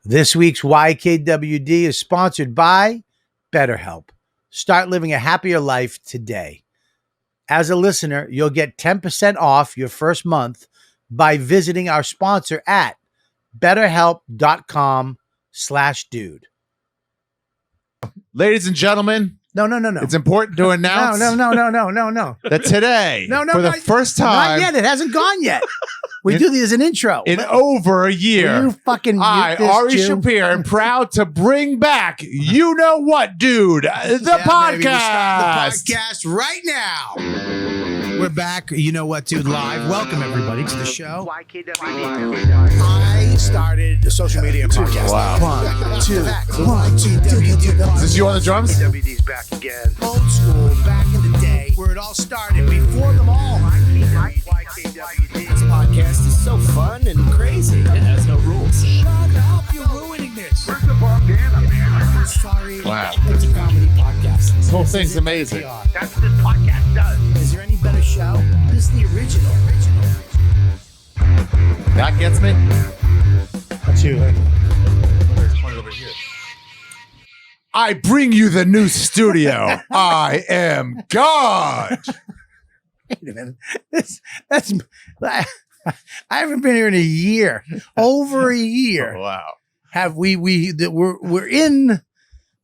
This week's YKWD is sponsored by BetterHelp. Start living a happier life today. As a listener, you'll get 10% off your first month by visiting our sponsor at betterhelp.com/dude. Ladies and gentlemen, No. it's important to announce No. that today, for the first Not time yet. It hasn't gone yet. We do this as an intro. in over a year, You fucking I, mute this, Ari Jew. Shaffir, am proud to bring back You Know What, Dude, the podcast. Baby, we're starting the podcast right now. We're back. You Know What, Dude, live. Welcome, everybody, to the show. I started a social media podcast. Wow. One, two. Is this you on the drums? WD's back again. Old school, back in the day, where it all started, before them all. This podcast is so fun and crazy. It has no rules. Shut up, you're ruining this. Where's the bandana, man? Sorry. Wow. It's a comedy podcast. This whole thing's amazing. That's what this podcast does. Is there any better show? This is the original. That gets me. That's you. I bring you the new studio. I am God. Wait a minute. That's I haven't been here in a year. Over a year. Oh, wow. Have we're in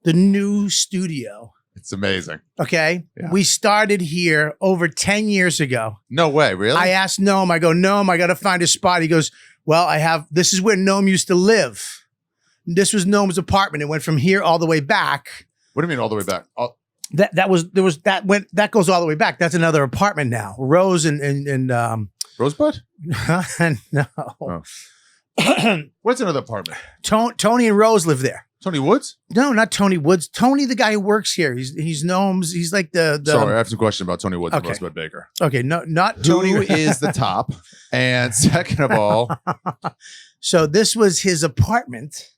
the new studio. It's amazing. Okay. Yeah. We started here over 10 years ago. No way, really? I asked Noam, I go, Noam, I got to find a spot. He goes, well, this is where Noam used to live. This was Noam's apartment. It went from here all the way back. What do you mean all the way back? That goes all the way back. That's another apartment now. Rose and Rosebud? no. Oh. What's another apartment? Tony and Rose live there. Tony Woods? No, not Tony Woods. Tony, the guy who works here. He's Noam's. He's like the. Sorry, I have some question about Tony Woods and Okay. Rosebud Baker. Okay, no, not Tony. Who is the top? And second of all, So this was his apartment,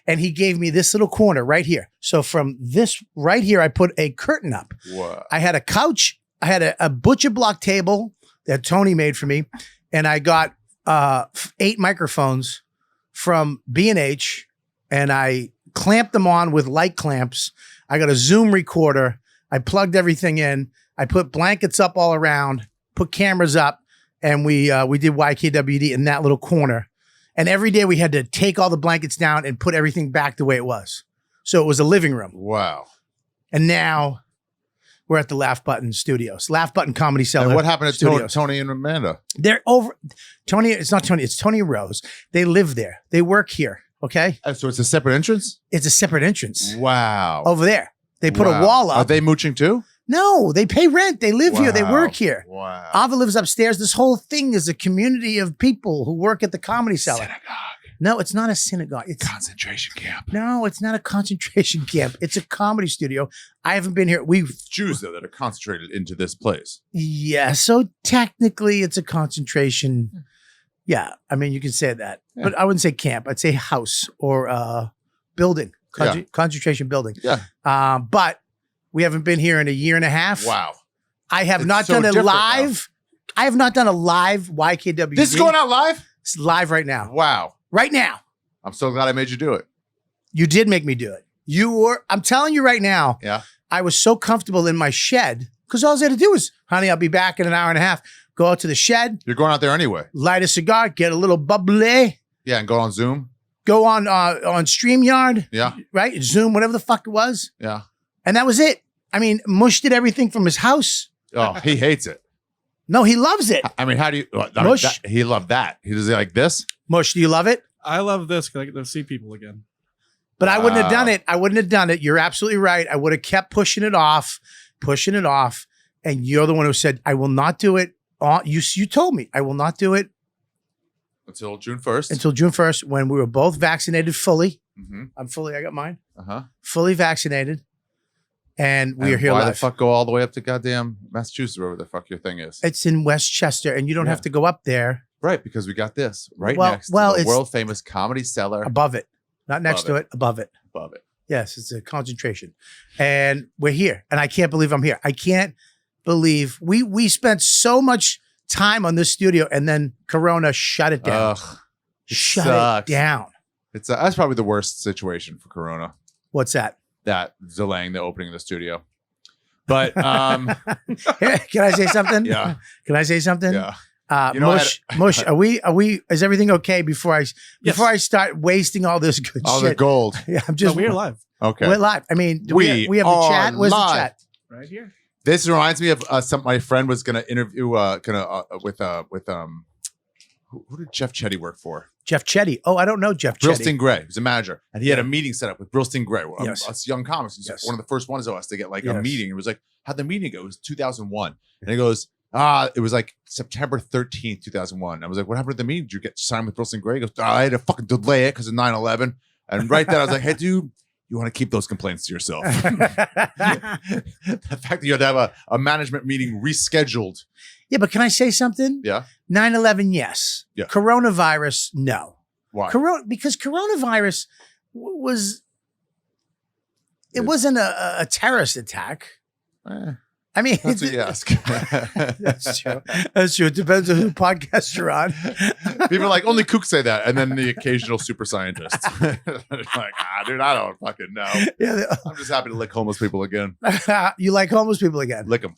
and he gave me this little corner right here. So from this right here, I put a curtain up. what? I had a couch. I had a butcher block table that Tony made for me, and I got 8 microphones from B&H, and I clamped them on with light clamps. I got a Zoom recorder. I plugged everything in. I put blankets up all around, put cameras up, and we did YKWD in that little corner. And every day we had to take all the blankets down and put everything back the way it was. So it was a living room. Wow. And now we're at the Laugh Button Studios. Laugh Button Comedy Cellar. And what happened to Studios. Tony and Amanda? They're over. Tony, it's not Tony. It's Tony and Rose. They live there. They work here. Okay. So it's a separate entrance? It's a separate entrance Wow. over there. They put Wow. a wall up. Are they mooching too? No, they pay rent. They live here. They Wow. work here. Wow. Ava lives upstairs. This whole thing is a community of people who work at the Comedy Cellar. Synagogue. No, it's not a synagogue. It's Concentration camp. no, it's not a concentration camp. It's a comedy studio. I haven't been here. Jews, though, that are concentrated into this place. Yeah, so technically it's a concentration. Yeah, I mean, you can say that. Yeah. But I wouldn't say camp. I'd say house or building, Yeah. concentration building. Yeah. But we haven't been here in a year and a half. Wow. I have It's not so done a different live. I have not done a live YKWD. This is going out live? It's live right now. Wow. Right now. I'm so glad I made you do it. You did make me do it. I'm telling you right now, Yeah. I was so comfortable in my shed because all I had to do was, honey, I'll be back in an hour and a half. Go out to the shed, You're going out there anyway. light a cigar, get a little bubbly, Yeah, and go on Zoom. go on StreamYard, Yeah. right? Zoom, whatever the fuck it was. Yeah. And that was it. I mean, Mush did everything from his house. Oh, he hates it. No, he loves it. I mean, how do you? Mush. He loved that. He does it like this. Mush, do you love it? I love this because I get to see people again. But I wouldn't have Wow. done it. I wouldn't have done it. You're absolutely right. I would have kept pushing it off. And you're the one who said, I will not do it. You told me I will not do it Until June 1st. until June 1st when we were both vaccinated fully. Mm-hmm. I got mine. Uh-huh. Fully vaccinated. And we are here Why live. the fuck go all the way up to goddamn Massachusetts, wherever the fuck your thing is? It's in Westchester, and you don't Yeah. have to go up there. Right, because we got this right Well- next well, to the it's- world famous Comedy Cellar. Above it. Not next Above to it, above it. Above it. Yes, it's a concentration. And we're here. And I can't believe I'm here. I can't believe we spent so much time on this studio and then Corona shut it down. Ugh. Shut sucks. it down. It's that's probably the worst situation for Corona. What's that? That delaying the opening of the studio. But Can I say something? Yeah. Can I say something? yeah. You know, Mush, are we, is everything okay before I start wasting all this good all shit? the gold. Yeah, I'm just, we're live Okay. we're live. I mean, do We we have the are chat? Where's live. the chat? right here. This reminds me of my friend was going to interview with who did Jeff Chetty work for? Jeff Chetty. Oh, I don't know Jeff Chetty. Brillstein Gray. He's a manager, and he had a meeting set up with Brillstein Gray. Yes. Us young comics. He's Yes. one of the first ones of us to get like a Yes. meeting. It was like, how'd the meeting go? It was 2001, and he goes, it was like September 13th, 2001. I was like, what happened to the meeting? Did you get signed with Brillstein Gray? He goes, I had to fucking delay it because of 9/11. And right then, I was like, hey, dude, you want to keep those complaints to yourself. The fact that you had to have a management meeting rescheduled. Yeah, but can I say something? Yeah. 9/11, yes. Yeah. Coronavirus, no. Why? Because coronavirus it wasn't a terrorist attack. I mean, That's what you ask. that's true. That's true. It depends on who podcast you're on. People are like, only kooks say that. And then the occasional super scientist. They're like, dude, I don't fucking know. Yeah, I'm just happy to lick homeless people again. you like homeless people again? Lick them.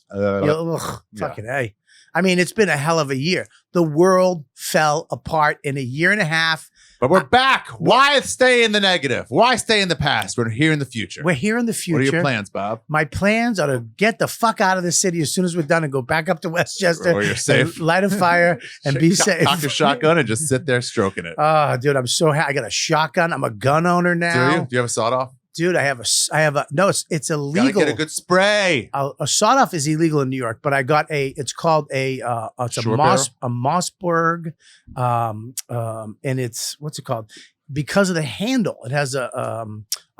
Fucking A. I mean, it's been a hell of a year. The world fell apart in a year and a half. But we're back. Why stay in the negative? Why stay in the past? We're here in the future. We're here in the future. What are your plans, Bob? My plans are to get the fuck out of the city as soon as we're done and go back up to Westchester. Where you're safe. And light a fire and be safe. Cock your shotgun and just sit there stroking it. Oh, dude, I'm so happy. I got a shotgun. I'm a gun owner now. Do you? Do you have a sawed off? Dude, I have a no, it's illegal. Gotta get a good spray. A sawed off is illegal in New York, but I got it's called it's a Short Mossberg, and it's, what's it called? Because of the handle, it has a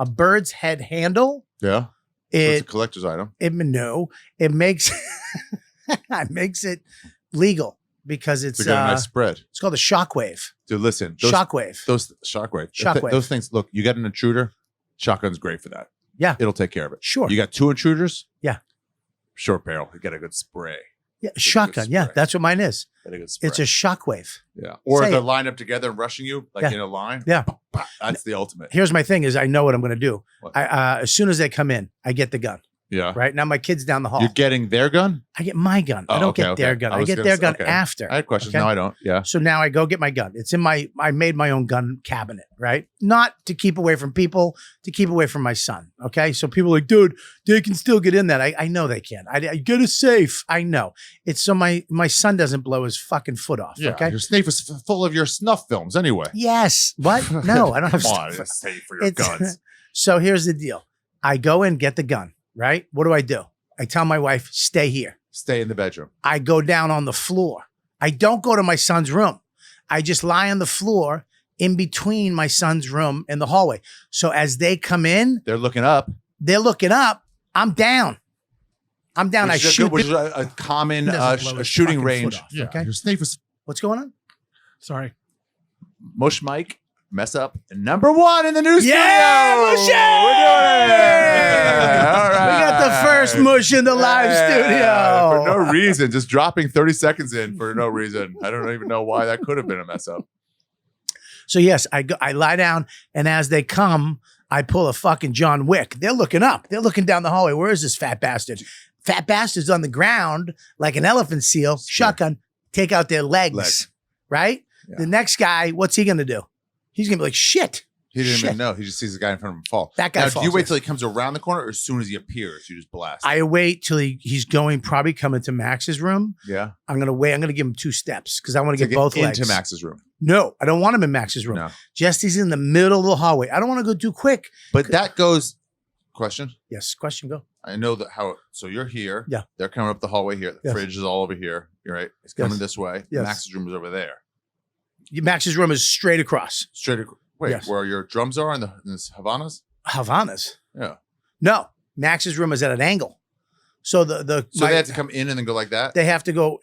bird's head handle. Yeah. It's a It collector's item. it makes it makes it legal because it's To get a nice spread. it's called a shockwave. Dude, listen. Shockwave. Those shockwave. Shockwave. Those things, look, you got an intruder, shotgun's great for that. Yeah. It'll take care of it. Sure. You got two intruders? Yeah. Short barrel. You get a good spray. Yeah, a good shotgun. Yeah, spray. that's what mine is. Get a good spray. It's a shockwave. yeah. Or Say if they're it. lined up together and rushing you, like Yeah. in a line. Yeah. That's the ultimate. Here's my thing: is I know what I'm going to do. What? As soon as they come in, I get the gun. Yeah. Right now, my kid's down the hall. You're getting their gun? I get my gun. I Oh, don't okay, get their okay. gun. I I was get gonna their say- gun okay. after. I had questions. Okay? No, I don't. Yeah. So now I go get my gun. It's in I made my own gun cabinet, right? Not to keep away from people, to keep away from my son. Okay. So people are like, dude, they can still get in that. I know they can. I get a safe. I know. It's so my son doesn't blow his fucking foot off. Yeah. Okay. Your safe is full of your snuff films anyway. Yes. What? No, I don't have Come on, stuff. it's safe for your guns. So here's the deal. I go in, get the gun, right? What do? I tell my wife, stay here. Stay in the bedroom. I go down on the floor. I don't go to my son's room. I just lie on the floor in between my son's room and the hallway. So as they come in, They're looking up. they're looking up. I'm down. I Which is shoot. which is a common Doesn't blow his shooting fucking range. foot off, okay? Your safe is What's going on? Sorry. Mush Mike. Mess up. Number one in the news. Yeah, studio. Mush! We're doing it. All right. We got the first mush in the live Yeah, studio. for no reason, just dropping 30 seconds in for no reason. I don't even know why that could have been a mess up. So yes, I lie down, and as they come, I pull a fucking John Wick. They're looking up. They're looking down the hallway. Where is this fat bastard? Fat bastard's on the ground like an elephant seal. Shotgun. Take out their legs. Right? Yeah. The next guy, what's he going to do? He's going to be like, shit. He didn't Shit. even know. He just sees the guy in front of him fall. That guy now, falls, do you wait yes. till he comes around the corner or as soon as he appears, you just blast? I wait till he's probably coming to Max's room. yeah. I'm going to wait. I'm going to give him 2 steps because I want to get both legs. into Max's room. No, I don't want him in Max's room. No. Just he's in the middle of the hallway. I don't want to go too quick. But that goes, question. Yes, question, go. I know that so you're here. Yeah. They're coming up the hallway here. The Yes. fridge is all over here. You're right. It's coming Yes. this way. Yes. Max's room is over there. Max's room is straight across. Wait, Yes. where your drums are in the Havanas? Havanas. Yeah. No, Max's room is at an angle. So So they have to come in and then go like that? they have to go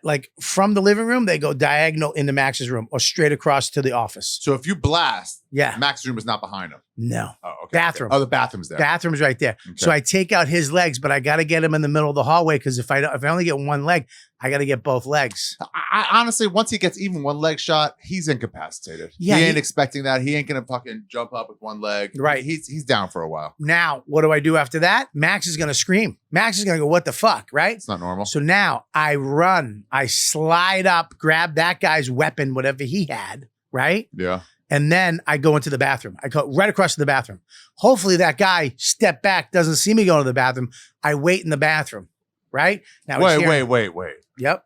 like from the living room, they go diagonal into Max's room or straight across to the office. So if you blast, Yeah. Max's room is not behind him. No. Oh, okay. Bathroom. Oh, the bathroom's there. Bathroom's right there. Okay. So I take out his legs, but I got to get him in the middle of the hallway because if I only get one leg, I got to get both legs. I honestly, once he gets even one leg shot, he's incapacitated. Yeah, he ain't expecting that. He ain't gonna fucking jump up with one leg. Right. He's down for a while. Now, what do I do after that? Max is going to scream. Max is going to go, what the fuck, right? It's not normal. So now I run, I slide up, grab that guy's weapon, whatever he had, right? Yeah. And then I go into the bathroom. I go right across to the bathroom. Hopefully that guy step back, doesn't see me go to the bathroom. I wait in the bathroom, right? Now Wait. Yep.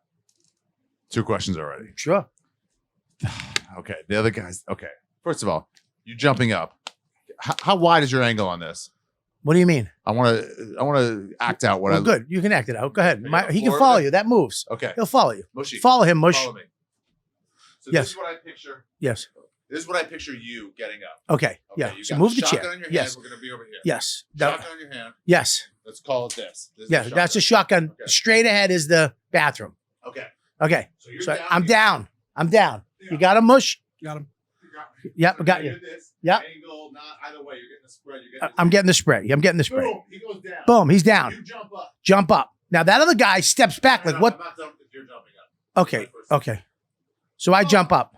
2 questions already. Sure. Okay. The other guys. Okay. First of all, you jumping up. How wide is your angle on this? What do you mean? I want to act out what Well, good. You can act it out. Go ahead. There you go. He can Forward. follow you. That moves. Okay. He'll follow you. Mushy. Follow him, Mush. Follow me. So Yes. this is what I picture. Yes. This is what I picture you getting up. Okay. Okay, Yeah. you So got move the shotgun chair. in your hand. Yes. We're gonna be over here. Yes. Shotgun in your hand. Yes. Let's call it this. This is Yeah. the That's a shotgun. Okay. Straight ahead is the bathroom. Okay. Okay. So you're So down. I'm down. I'm down. Yeah. You got him, Mush? Got him. You got me. Yep, I So got you you. do this, Yep. Angle, not either way. You're getting the spread. You're getting I'm getting the spray. I'm getting the spray. Boom. He goes down. Boom. He's down. You jump up. Jump up. Now that other guy steps back. Like No, what? I'm not done if you're jumping up. Okay. Okay. So I jump up.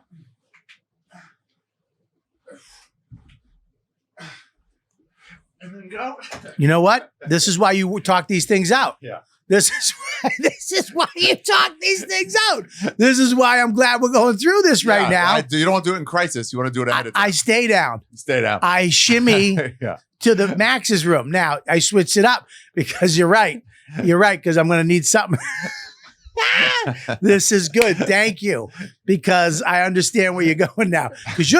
And then go. You know what? This is why you talk these things out. Yeah. This is why you talk these things out. This is why I'm glad we're going through this right now. You don't want to do it in crisis. You want to do it ahead of time. I stay down. Stay down. I shimmy Yeah. to the Max's room. Now I switched it up because you're right. You're right, because I'm going to need something. This is good. Thank you. Because I understand where you're going now. Because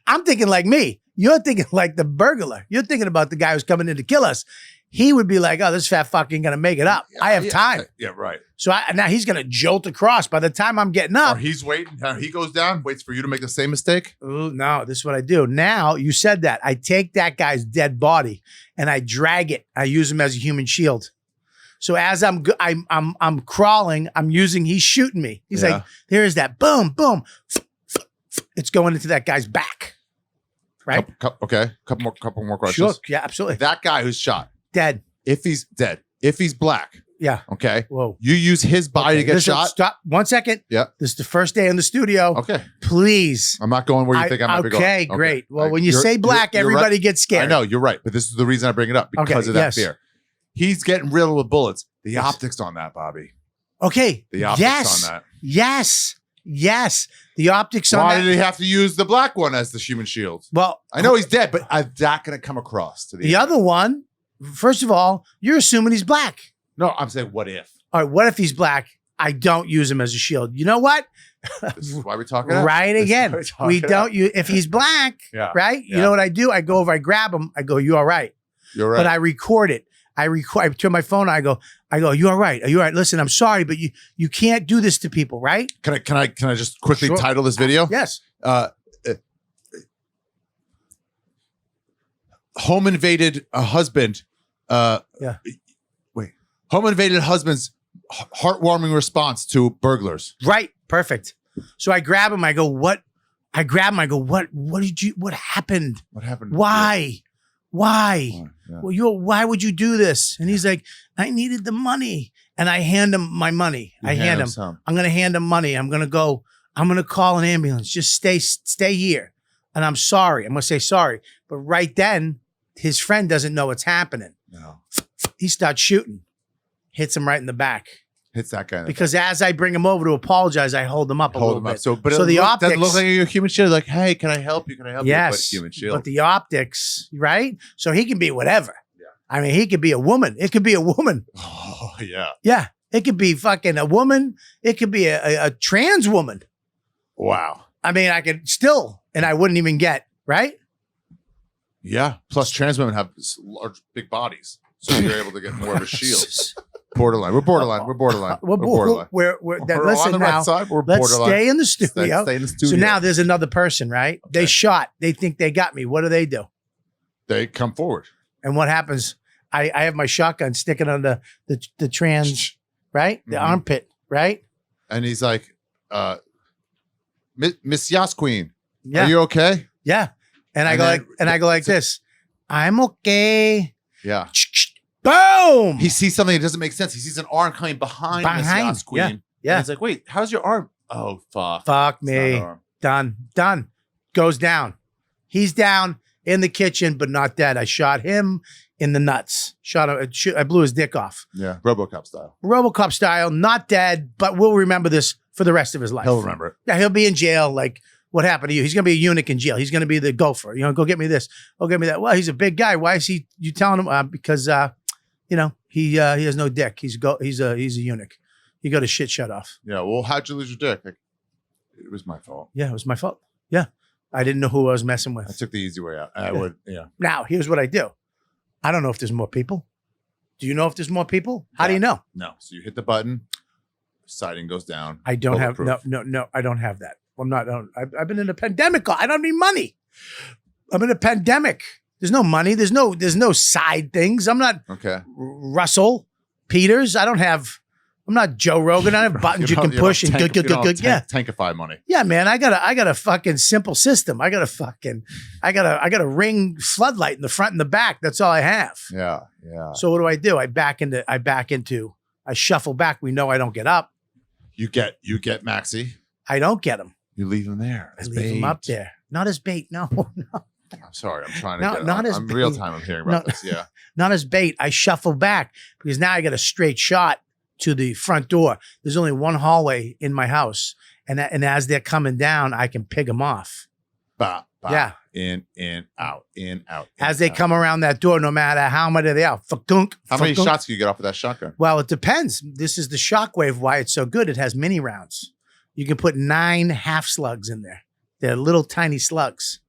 I'm thinking like me. You're thinking like the burglar. You're thinking about the guy who's coming in to kill us. He would be like, oh, this fat fucking going to make it up. I have time. Yeah, right. So now he's going to jolt across. By the time I'm getting up. Or he's waiting. He goes down, waits for you to make the same mistake. Ooh, no, this is what I do. Now you said that. I take that guy's dead body and I drag it. I use him as a human shield. So as I'm crawling, he's shooting me. He's Yeah. like, there's that boom, boom. It's going into that guy's back. Right? Okay. Couple more questions. Sure. Yeah, absolutely. That guy who's shot, Dead. if he's dead, if he's black, Yeah. okay, Whoa. you use his body to get Listen, shot. Stop. 1 second. Yeah. This is the first day in the studio. Okay. Please. I'm not going where you think I might be going. Okay, great. Well, when you You're- say black, you're everybody right. gets scared. I know, you're right. But this is the reason I bring it up, because of that yes. fear. He's getting riddled with bullets. The Yes. optics on that, Bobby. Okay. The optics yes. on that. Yes. Yes. The optics on Why that. did he have to use the black one as the human shield? Well, I know he's dead, but I'm not going to come across to the other one, first of all, you're assuming he's black. No, I'm saying, what if? All right, what if he's black? I don't use him as a shield. You know what? This is why we're talking about. Right This is again. why we're talking We about. don't use, if he's black, Yeah. right? You Yeah. know what I do? I go over, I grab him, I go, you all right? You're right. But I record it. I turn my phone, I go, you all right? Are you all right? Listen, I'm sorry, but you can't do this to people, right? Can I just quickly Sure. title this video? Yes. Home invaded a husband. Yeah. Wait. Home invaded husband's heartwarming response to burglars. Right. Perfect. So I grab him, I go, what? I grab him, I go, what happened? What happened? Why? Why? Yeah. Well, why would you do this? And he's like, I needed the money. And I hand him my money. You I hand him. some. I'm going to hand him money. I'm going to call an ambulance. Just stay here. And I'm sorry. I'm going to say sorry. But right then, his friend doesn't know what's happening. No. He starts shooting. Hits him right in the back. Hits that guy. In the Because as I bring him over to apologize, I hold him up a hold little him bit. up. So, but So it the doesn't optics- look like you're a human shield. Like, hey, can I help you? Can I help you? But Yes, human shield. but the optics, right? So he can be whatever. Yeah. I mean, he could be a woman. It could be a woman. Oh yeah. Yeah. It could be fucking a woman. It could be a trans woman. Wow. I mean, I could still, and I wouldn't even get, right? Yeah. Plus, trans women have large, big bodies, so you're able to get more of a shield. Borderline. We're borderline. We're borderline. We're borderline. We're We're listen on the now. right side. We're Let's borderline. stay in the studio. Stay in the studio. So now there's another person, right? They Okay. shot. They think they got me. What do? They come forward. And what happens? I have my shotgun sticking on the trans, right? The Mhm. armpit, right? And he's like, Miss Yas Queen, Yeah. are you okay? Yeah. And I And go then- like, and I go like this. I'm okay. Yeah. Boom. He sees something that doesn't make sense. He sees an arm coming behind Miss Behind, Yas Queen. Yeah. And it's like, wait, how's your arm? Oh, fuck. Fuck It's not me. an arm. Done. Goes down. He's down in the kitchen, but not dead. I shot him in the nuts. I blew his dick off. Yeah, RoboCop style. RoboCop style, not dead, but we'll remember this for the rest of his life. He'll remember it. Yeah, he'll be in jail. Like, what happened to you? He's going to be a eunuch in jail. He's going to be the gopher. Go get me this. Go get me that. Well, he's a big guy. Why is you telling him? Because, he has no dick. He's a eunuch. He got his shit shut off. Yeah, well, how'd you lose your dick? Like, it was my fault. Yeah, it was my fault. Yeah. I didn't know who I was messing with. I took the easy way out. I would, yeah. Now, here's what I do. I don't know if there's more people. Do you know if there's more people? How do you know? No. So you hit the button, siding goes down. I don't have, bulletproof. no, I don't have that. I've been in a pandemic. I don't need money. I'm in a pandemic. There's no money. There's no side things. I'm not Okay. Russell Peters. I'm not Joe Rogan. I don't have buttons you can push and good. Yeah. Tankify money. Yeah, man. I got a fucking simple system. I got a ring floodlight in the front and the back. That's all I have. Yeah. So what do? I shuffle back. We know I don't get up. You get Maxie. I don't get him. You leave him there. I leave him up there. Not as bait. No. I'm sorry. I'm trying to get not as I'm bait. real time. I'm hearing about this. Yeah. Not as bait. I shuffle back because now I got a straight shot to the front door. There's only one hallway in my house. And as they're coming down, I can pick them off. Bah. Yeah. In, out. As they come around that door, no matter how much they are. How many shots can you get off with that shotgun? Well, it depends. This is the shockwave, why it's so good. It has mini rounds. You can put 9 half slugs in there. They're little tiny slugs.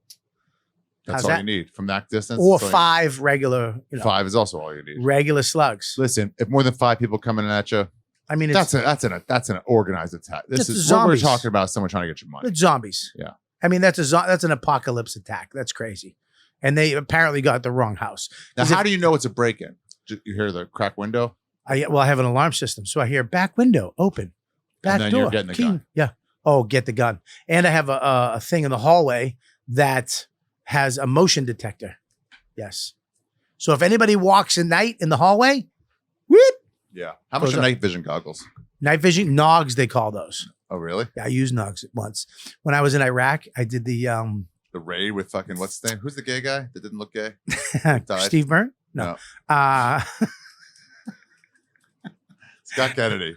That's How's all that? you need from that distance. Or That's all 5 regular. 5 is also all you need. Regular slugs. Listen, if more than 5 people coming at you, I mean, that's an organized attack. This It's is what we're zombies. talking about. Someone trying to get your money. it's zombies. Yeah. I mean, that's an apocalypse attack. That's crazy. And they apparently got the wrong house. Now, 'Cause how do you know it's a break-in? You hear the crack window? I have an alarm system. So I hear back window open, back And then door. you're getting the key. gun. Yeah. Oh, get the gun. And I have a thing in the hallway that has a motion detector. Yes. So if anybody walks at night in the hallway, whoop, Yeah. How much Goes are up. night vision goggles? night vision, nogs, they call those. Oh, really? Yeah, I used nogs once. When I was in Iraq, I did the The raid with fucking what's his name? Who's the gay guy that didn't look gay? Died. Steve Byrne? No. Scott Kennedy.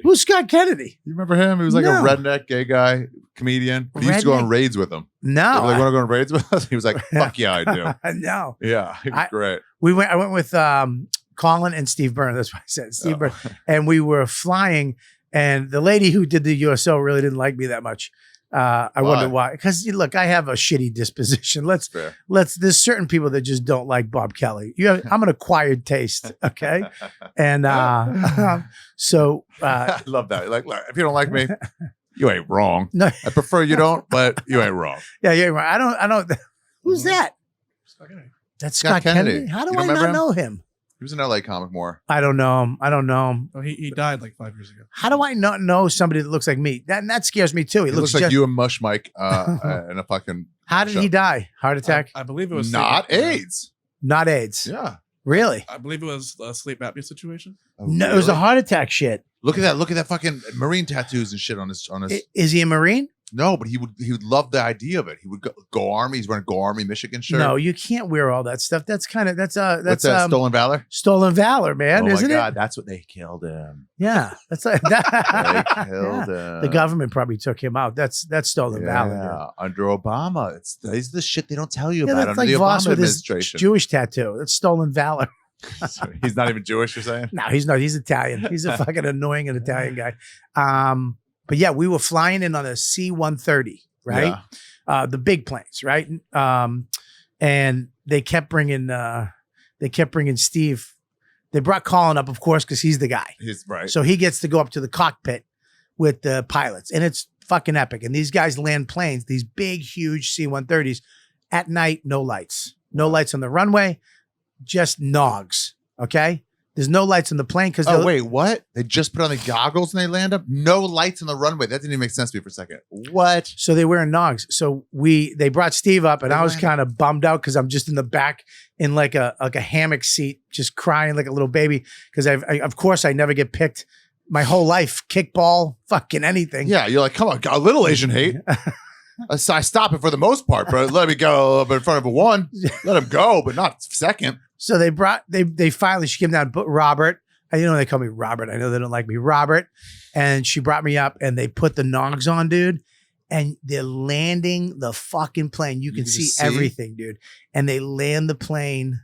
Who's Scott Kennedy? You remember him? He was like No. a redneck gay guy, comedian. But he used to go on Redneck? raids with him. They No. were like, want to go on raids with us? He was like, fuck yeah, I do. No. Yeah, he was great. I went with Colin and Steve Byrne. That's what I said. Steve Oh. Byrne. And we were flying, and the lady who did the USO really didn't like me that much. I wonder why. Because look, I have a shitty disposition. Fair. There's certain people that just don't like Bob Kelly. I'm an acquired taste. Okay. And so I love that. Like, look, if you don't like me, you ain't wrong. No. I prefer you don't, but you ain't wrrong. yeah, right. I don't. Who's that? That's Scott Kennedy. How do You I don't not remember him? know him? He was an LA comic more. I don't know him. Oh, he died like 5 years ago. How do I not know somebody that looks like me? That scares me too. He looks like you and Mush Mike in a fucking. How did he die? Heart attack? I believe it was Not sleep apnea. AIDS. Not AIDS. Yeah. Really? I believe it was a sleep apnea situation. Oh, No, it was a really? heart attack shit. Look at that fucking marine tattoos and shit on his. Is he a Marine? No, but he would love the idea of it. He would go Army. He's wearing Go Army Michigan shirt. No, you can't wear all that stuff. That's What's that? Stolen Valor. stolen valor, man, Oh isn't my God, it? that's what they killed him. Yeah, that's like They that. killed Yeah. him. The government probably took him out. That's stolen valor. Yeah, under Obama. These are the shit they don't tell you Yeah, about that's under like the Voss Obama with his administration. Jewish tattoo. That's stolen valor. He's not even Jewish, you're saying? No, he's not. He's Italian. He's a fucking annoying and Italian guy. But yeah, we were flying in on a C-130, right? Yeah. The big planes, right? And they kept bringing Steve. They brought Colin up, of course, because he's the guy. He's right. So he gets to go up to the cockpit with the pilots, and it's fucking epic. And these guys land planes, these big, huge C-130s at night, no lights on the runway, just nogs. Okay. There's no lights on the plane because Oh, wait, what? They just put on the goggles and they land up? No lights on the runway. That didn't even make sense to me for a second. What? So they wearing nogs. So they brought Steve up, and I was kind of bummed out because I'm just in the back in like a hammock seat, just crying like a little baby. Because of course I never get picked my whole life, kickball, fucking anything. Yeah, you're like, come on, got a little Asian hate. I stop it for the most part, but let me go a little bit in front of a one. Let him go, but not second. So they finally, she came down, but Robert, I know they call me Robert. I know they don't like me, Robert. And she brought me up and they put the nogs on, dude. And they're landing the fucking plane. You can see everything, dude. And they land the plane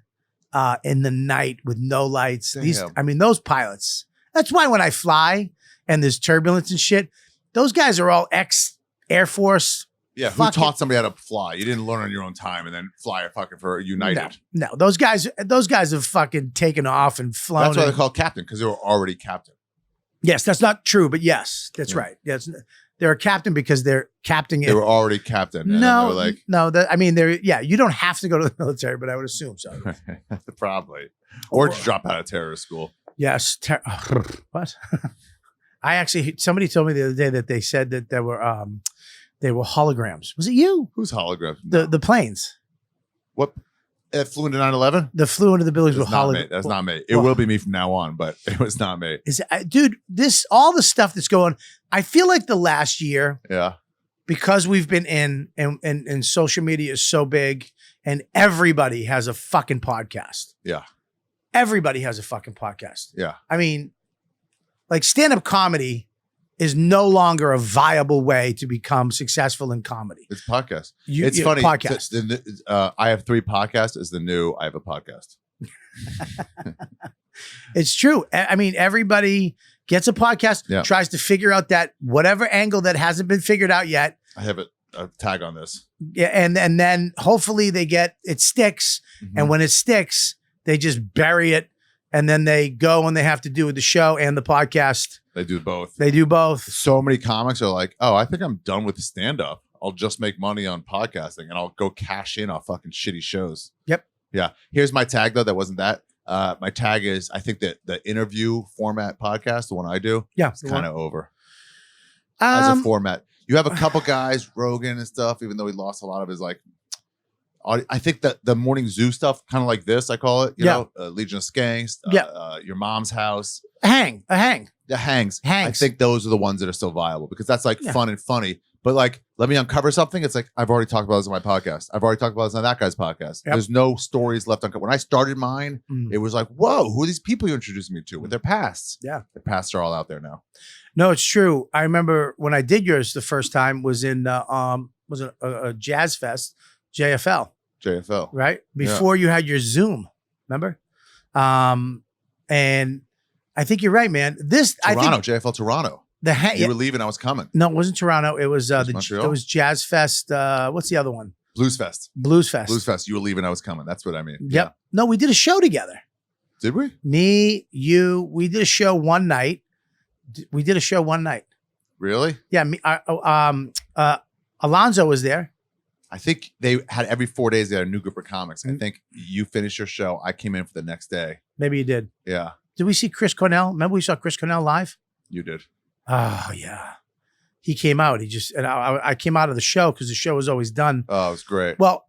in the night with no lights. Damn. Those pilots. That's why when I fly and there's turbulence and shit, those guys are all ex-Air Force. Yeah, who taught somebody how to fly? You didn't learn on your own time and then fly for United. No, those guys have fucking taken off and flown. That's why they're called captain, because they were already captain. Yes, that's not true, but yes, that's right. Yes, they're a captain because they're captaining. They were already captain. You don't have to go to the military, but I would assume so. Probably. Or to drop out of terrorist school. Yes. What? Somebody told me the other day that they said that they were holograms. Was it you? Who's hologram? The planes. What? It flew into 9/11? The flew into the buildings with holograms. That's not me. It will be me from now on, but it was not me. Dude, all the stuff that's going, I feel like the last year, because we've been and social media is so big and everybody has a fucking podcast. Yeah. Everybody has a fucking podcast. Yeah. I mean, like stand-up comedy is no longer a viable way to become successful in comedy. It's a podcast. It's funny. Podcast. I have 3 podcasts is the new I have a podcast. It's true. I mean, everybody gets a podcast, tries to figure out that whatever angle that hasn't been figured out yet. I have a tag on this. Yeah, and then hopefully it sticks. Mm-hmm. And when it sticks, they just bury it. And then they go and they have to do the show and the podcast. They do both. So many comics are like, oh, I think I'm done with stand-up. I'll just make money on podcasting and I'll go cash in on fucking shitty shows. Yep. Yeah. Here's my tag, though. That wasn't that. My tag is, I think that the interview format podcast, the one I do, it's kind of over. As a format. You have a couple guys, Rogan and stuff, even though he lost a lot of his like, I think that the Morning Zoo stuff, kind of like this, I call it, you know, Legion of Skanks, Your Mom's House. The Hangs. I think those are the ones that are still viable because that's like fun and funny. But like, let me uncover something. It's like, I've already talked about this on my podcast. I've already talked about this on that guy's podcast. Yep. There's no stories left uncovered. When I started mine, it was like, whoa, who are these people you introduced me to with their pasts? Yeah. Their pasts are all out there now. No, it's true. I remember when I did yours the first time was in, was it a Jazz Fest, JFL, right? Before you had your Zoom, remember? And I think you're right, man. JFL Toronto. You were leaving, I was coming. No, it wasn't Toronto. It was it was Jazz Fest. What's the other one? Blues Fest. You were leaving, I was coming. That's what I mean. Yep. Yeah. No, we did a show together. Did we? Me, you. We did a show one night. Really? Yeah. Alonzo was there. I think they had every 4 days they had a new group of comics. I think you finished your show. I came in for the next day. Maybe you did. Yeah. Did we see Chris Cornell? Remember we saw Chris Cornell live? You did. Oh, yeah. He came out. I came out of the show because the show was always done. Oh, it was great. Well,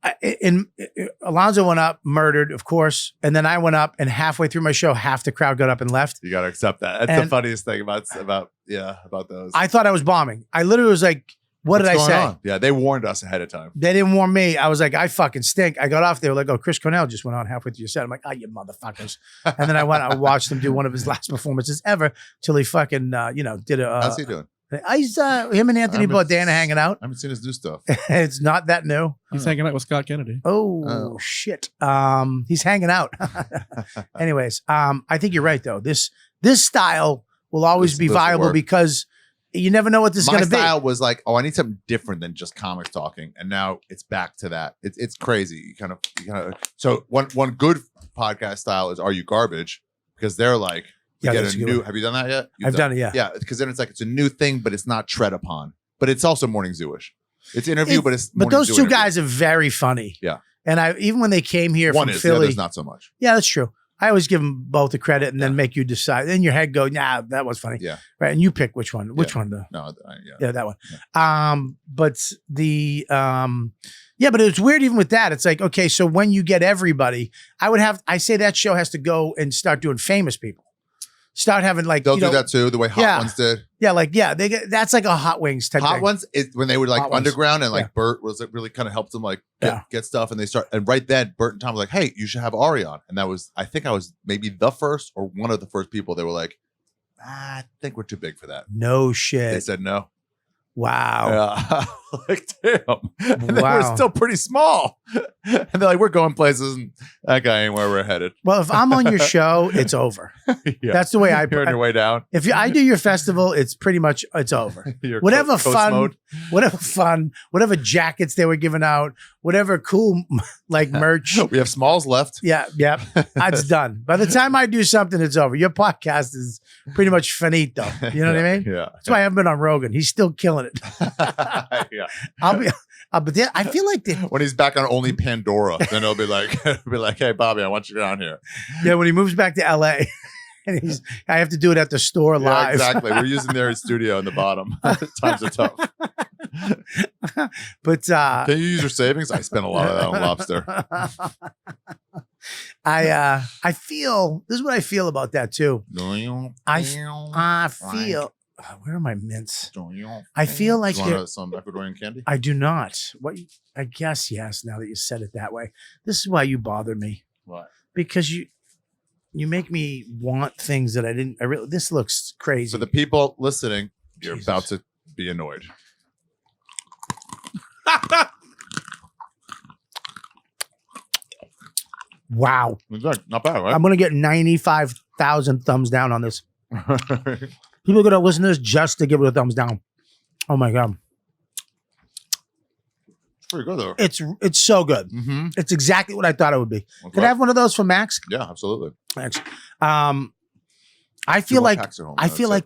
Alonzo went up, murdered, of course. And then I went up and halfway through my show, half the crowd got up and left. You got to accept that. That's the funniest thing about those. I thought I was bombing. I literally was like, What's did I say? On? Yeah, they warned us ahead of time. They didn't warn me. I was like, I fucking stink. I got off. They were like, oh, Chris Cornell just went on halfway through your set. I'm like, oh, you motherfuckers. And then I watched him do one of his last performances ever till he fucking, did a. How's he doing? He's him and Anthony Bourdain are hanging out. I haven't seen his new stuff. It's not that new. He's hanging out with Scott Kennedy. Oh, shit. He's hanging out. Anyways, I think you're right though. This style will always be viable because you never know what this is going to be. My style was like, oh, I need something different than just comics talking, and now it's back to that. It's crazy. You kind of. So one good podcast style is Are You Garbage? Because they're like, get a new. Have you done that yet? I've done it. Yeah. Yeah, because then it's like it's a new thing, but it's not tread upon. But it's also Morning Zoo-ish. It's interview, but it's. But those two guys are very funny. Yeah. And even when they came here from Philly, the other's not so much. Yeah, that's true. I always give them both the credit and then make you decide. Then your head go, nah, that was funny. Yeah. Right. And you pick which one. Which one though? No, yeah, that one. Yeah. But but it's weird even with that. It's like, okay, so when you get everybody, I say that show has to go and start doing famous people. start having like They'll do that too, the way Hot Yeah. Ones did. Yeah, like they get that's like a Hot Wings type Hot thing. Ones is when they were like Hot Ones. underground and like Yeah. Bert was it really kind of helped them like Yeah. get stuff, and they start, and right then Bert and Tom were like, hey, you should have Ari on. And that was, I think I was maybe the first or one of the first people. They were like, I think we're too big for that. No They shit. said no. Wow. Yeah. Like, damn. And they were Wow. still pretty small. And they're like, we're going places, and that guy ain't where we're headed. Well, if I'm on your show, it's over. Yeah. That's the way I You're on your way down. If I do your festival, it's pretty much it's over. Your Whatever coast fun, mode. whatever jackets they were giving out, whatever cool like merch. We have smalls left. Yeah, it's done. By the time I do something, it's over. Your podcast is pretty much finito. You know what I mean? Yeah. That's why I haven't been on Rogan. He's still killing it. Yeah. But I feel like When he's back on only Pandora, then it'll be like, hey, Bobby, I want you down here. when he moves back to LA, and I have to do it at the store Yeah, live. exactly. We're using their studio in the bottom. Times are tough. But Can you use your savings? I spent a lot of that on lobster. I feel this is what I feel about that too. I feel where are my mints? I feel like you want some Ecuadorian candy? I do not. What I guess yes. Now that you said it that way, this is why you bother me. What? Because you make me want things that I didn't. I really. This looks crazy. For the people listening, you're Jesus. about to be annoyed. Wow. Not bad, right? I'm gonna get 95,000 thumbs down on this. People are gonna listen to this just to give it a thumbs down. Oh my god, Pretty good though. it's so good. Mm-hmm. It's exactly what I thought it would be. Okay. Could I have one of those for Max? Yeah, absolutely. Thanks. I feel like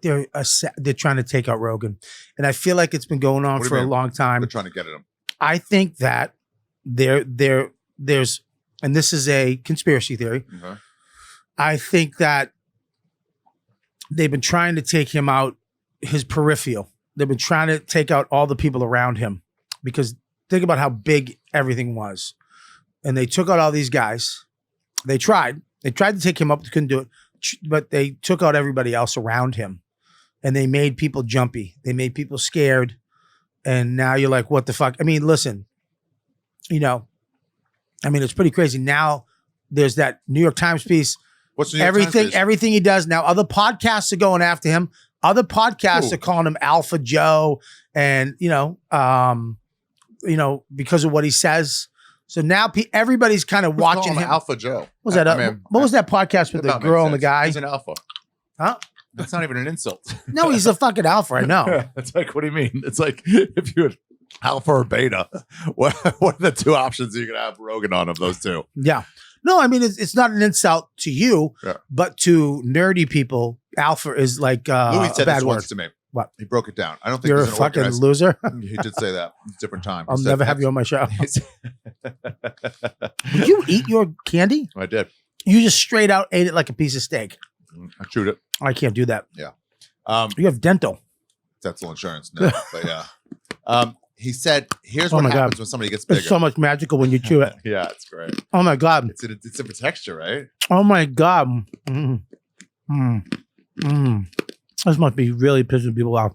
they're trying to take out Rogan, and I feel like it's been going on What do you for a mean? long time. We're trying to get at him. I think that there's, and this is a conspiracy theory. Okay. I think that they've been trying to take him out, his peripheral. They've been trying to take out all the people around him, because think about how big everything was. And they took out all these guys. They tried to take him up. They couldn't do it, but they took out everybody else around him, and they made people jumpy. They made people scared. And now you're like, what the fuck? I mean, listen, it's pretty crazy. Now there's that New York Times piece. What's the New York Times piece? Everything he does now. Other podcasts are going after him. Other podcasts Ooh. are calling him Alpha Joe, and because of what he says. So now everybody's kind of Who's watching calling him. Alpha Joe. What was that? What was that podcast with the That girl makes and the sense. guy? He's an alpha. Huh? That's not even an insult. No, he's a fucking alpha. I know. It's like, what do you mean? It's like if you had alpha or beta, what are the two options you could have Rogan on of those two? Yeah. No, I mean, it's not an insult to you, Yeah. but to nerdy people, alpha is like Louis a said bad this word. once to me. What? He broke it down. I don't think You're a he's an fucking organized- loser. He did say that. It's a different time. He I'll said never have that- you on my show. He's- Did you eat your candy? I did. You just straight out ate it like a piece of steak. I chewed it. I can't do that. Um, You have dental. dental insurance. No, but yeah. He said, "Here's Oh what my happens God. when somebody gets bigger." It's so much magical when you chew it. Yeah, it's great. Oh my God. It's a different texture, right? Oh my God. Mm. Mm. Mm. This must be really pissing people off.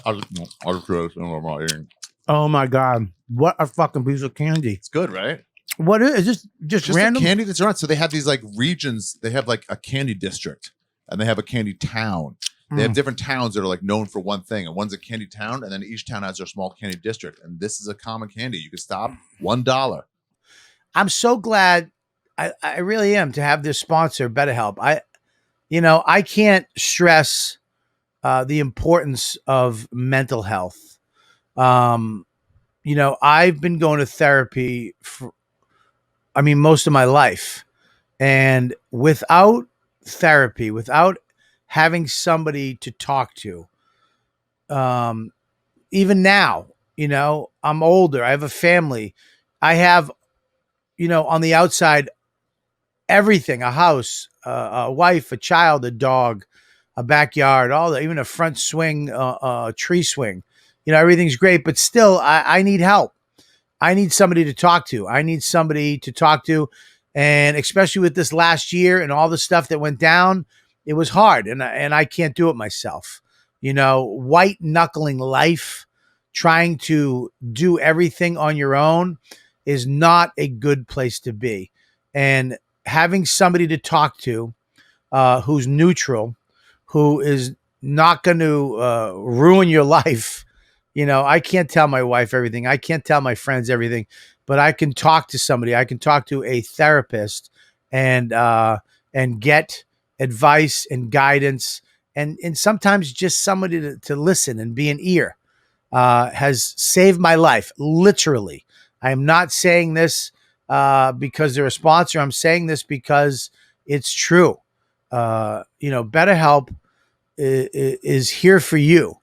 I'll just do this. I'm not eating. Oh my God. What a fucking piece of candy. It's good, right? What is this? Just Just random? a candy that's around. So they have these like regions. They have like a candy district, and they have a candy town. They have different towns that are like known for one thing, and one's a candy town, and then each town has their small candy district. And this is a common candy. You can stop $1. I'm so glad. I really am to have this sponsor, BetterHelp. I can't stress the importance of mental health. I've been going to therapy for, most of my life, and without therapy, without having somebody to talk to, even now, I'm older. I have a family. I have, on the outside, everything, a house, a wife, a child, a dog, a backyard, even a front swing, a tree swing. Everything's great, but still I need help. I need somebody to talk to. And especially with this last year and all the stuff that went down, it was hard, and I can't do it myself. White knuckling life, trying to do everything on your own is not a good place to be. And having somebody to talk to who's neutral, who is not going to ruin your life. I can't tell my wife everything. I can't tell my friends everything, but I can talk to somebody. I can talk to a therapist and get advice and guidance, and sometimes just somebody to listen and be an ear has saved my life. Literally. I am not saying this because they're a sponsor. I'm saying this because it's true. BetterHelp is here for you,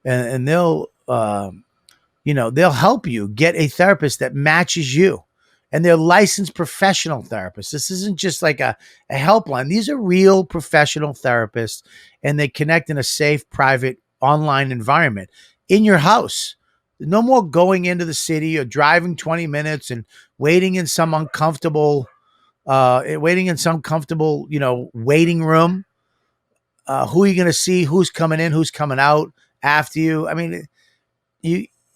and they'll help you get a therapist that matches you, and they're licensed professional therapists. This isn't just like a helpline. These are real professional therapists, and they connect in a safe, private, online environment in your house. No more going into the city or driving 20 minutes and waiting in some uncomfortable, waiting room. Who are you going to see? Who's coming in? Who's coming out after you? I mean,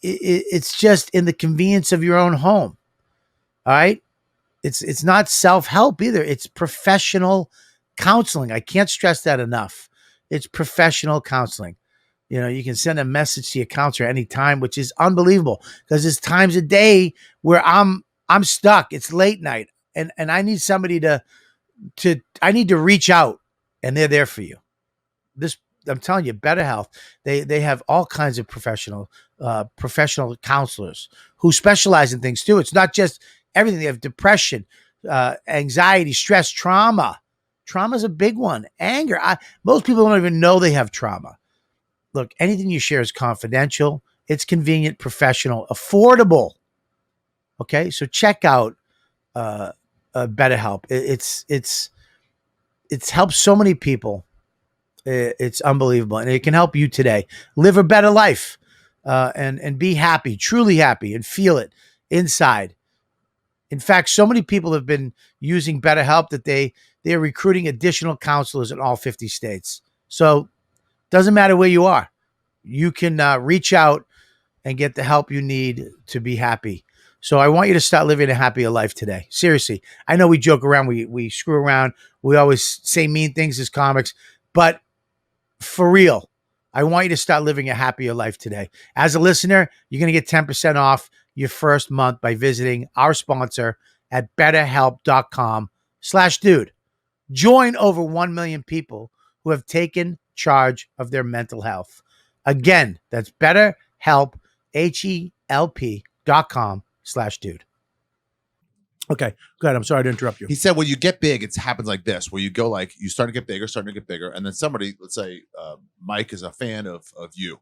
it's just in the convenience of your own home. All right. It's not self-help either. It's professional counseling. I can't stress that enough. It's professional counseling. You can send a message to your counselor anytime, which is unbelievable, because there's times a day where I'm stuck. It's late night and I need somebody I need to reach out, and they're there for you. I'm telling you, BetterHelp, they have all kinds of professional counselors who specialize in things too. It's not just everything. They have depression, anxiety, stress, trauma. Trauma is a big one. Anger. Most people don't even know they have trauma. Look, anything you share is confidential. It's convenient, professional, affordable. Okay, so check out BetterHelp. It's helped so many people. It's unbelievable, and it can help you today live a better life and be happy, truly happy, and feel it inside. In fact, so many people have been using BetterHelp that they're recruiting additional counselors in all 50 states. So doesn't matter where you are. You can reach out and get the help you need to be happy. So I want you to start living a happier life today. Seriously. I know we joke around. We screw around. We always say mean things as comics. But for real, I want you to start living a happier life today. As a listener, you're going to get 10% off your first month by visiting our sponsor at betterhelp.com/dude. Join over 1 million people who have taken charge of their mental health. Again, that's BetterHelp, HELP.com/dude. Okay, go ahead. I'm sorry to interrupt you. He said when you get big, it happens like this, where you go like, you start to get bigger, and then somebody, let's say Mike is a fan of you,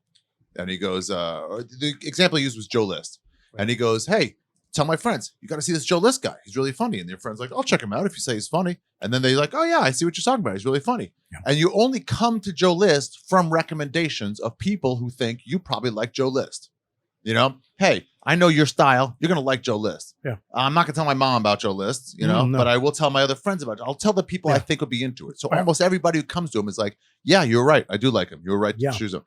and he goes, the example he used was Joe List, and he goes, hey, tell my friends, you got to see this Joe List guy. He's really funny. And their friend's like, I'll check him out if you say he's funny. And then they're like, oh yeah, I see what you're talking about. He's really funny. Yeah. And you only come to Joe List from recommendations of people who think you probably like Joe List. Hey, I know your style. You're going to like Joe List. Yeah. I'm not going to tell my mom about Joe List, no. But I will tell my other friends about it. I'll tell the people I think will be into it. So almost everybody who comes to him is like, yeah, you're right. I do like him. You're right to choose him.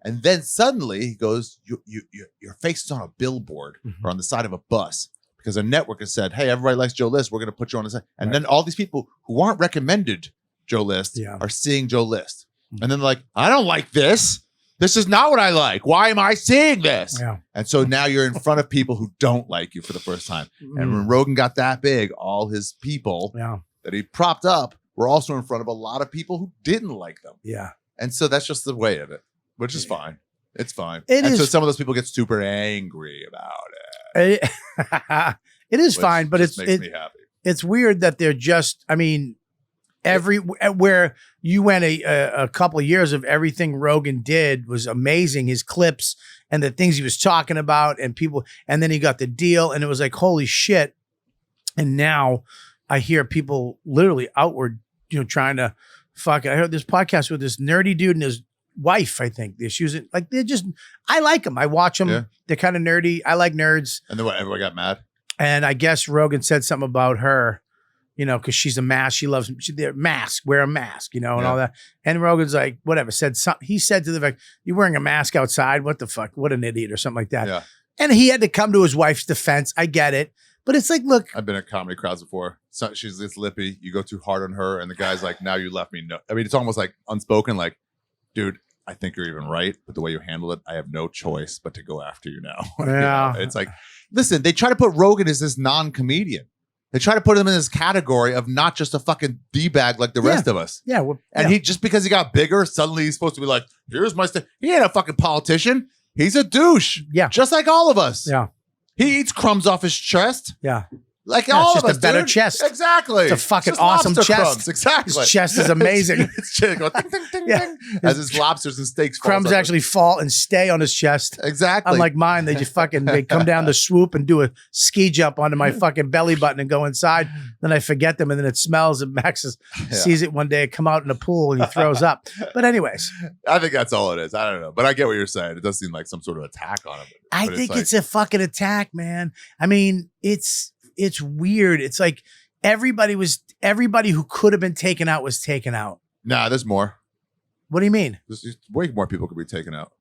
And then suddenly he goes, your face is on a billboard or on the side of a bus because a network has said, hey, everybody likes Joe List. We're going to put you on the side. And then all these people who aren't recommended Joe List are seeing Joe List. And then they're like, I don't like this. This is not what I like. Why am I seeing this? Yeah. And so now you're in front of people who don't like you for the first time. And when Rogan got that big, all his people that he propped up were also in front of a lot of people who didn't like them. Yeah. And so that's just the way of it, which is fine. It's fine. So some of those people get super angry about it. It is fine, but makes me happy. It's weird that they're just, where you went a couple of years of everything Rogan did was amazing. His clips and the things he was talking about and people, and then he got the deal and it was like, holy shit. And now I hear people literally outward, trying to fuck it. I heard this podcast with this nerdy dude and his wife, I think. I like them. I watch them. Yeah. They're kind of nerdy. I like nerds. And then what, everyone got mad? And I guess Rogan said something about her, you know, because she's a mask. She loves their mask, wear a mask, you know, and all that. And Rogan's like, whatever, said something. He said to the fact, you're wearing a mask outside? What the fuck? What an idiot or something like that. Yeah. And he had to come to his wife's defense. I get it. But it's like, look. I've been at comedy crowds before. So she's this lippy. You go too hard on her. And the guy's like, now you left me. No. I mean, it's almost like unspoken, like, dude, I think you're even right. But the way you handle it, I have no choice but to go after you now. Yeah. You know? It's like, listen, they try to put Rogan as this non-comedian. They try to put him in this category of not just a fucking D-bag like the rest of us. Yeah. Well, And he, just because he got bigger, suddenly he's supposed to be like, here's my stuff. He ain't a fucking politician. He's a douche. Yeah. Just like all of us. Yeah. He eats crumbs off his chest. Yeah. Like Yeah, all it's of just us, a better dude. chest. Exactly. It's a fucking just awesome lobster chest. Crumbs. Exactly. His chest is amazing. It's just go ding, ding, ding, Yeah. ding, as his lobsters and steaks falls Crumbs up. actually fall and stay on his chest. Exactly. Unlike mine, they just they come down the swoop and do a ski jump onto my fucking belly button and go inside. Then I forget them and then it smells and Max sees it one day, come out in the pool and he throws up. But anyways. I think that's all it is. I don't know. But I get what you're saying. It does seem like some sort of attack on him. I think it's a fucking attack, man. I mean, it's weird. It's like everybody who could have been taken out was taken out. Nah, there's more. What do you mean? There's way more people could be taken out.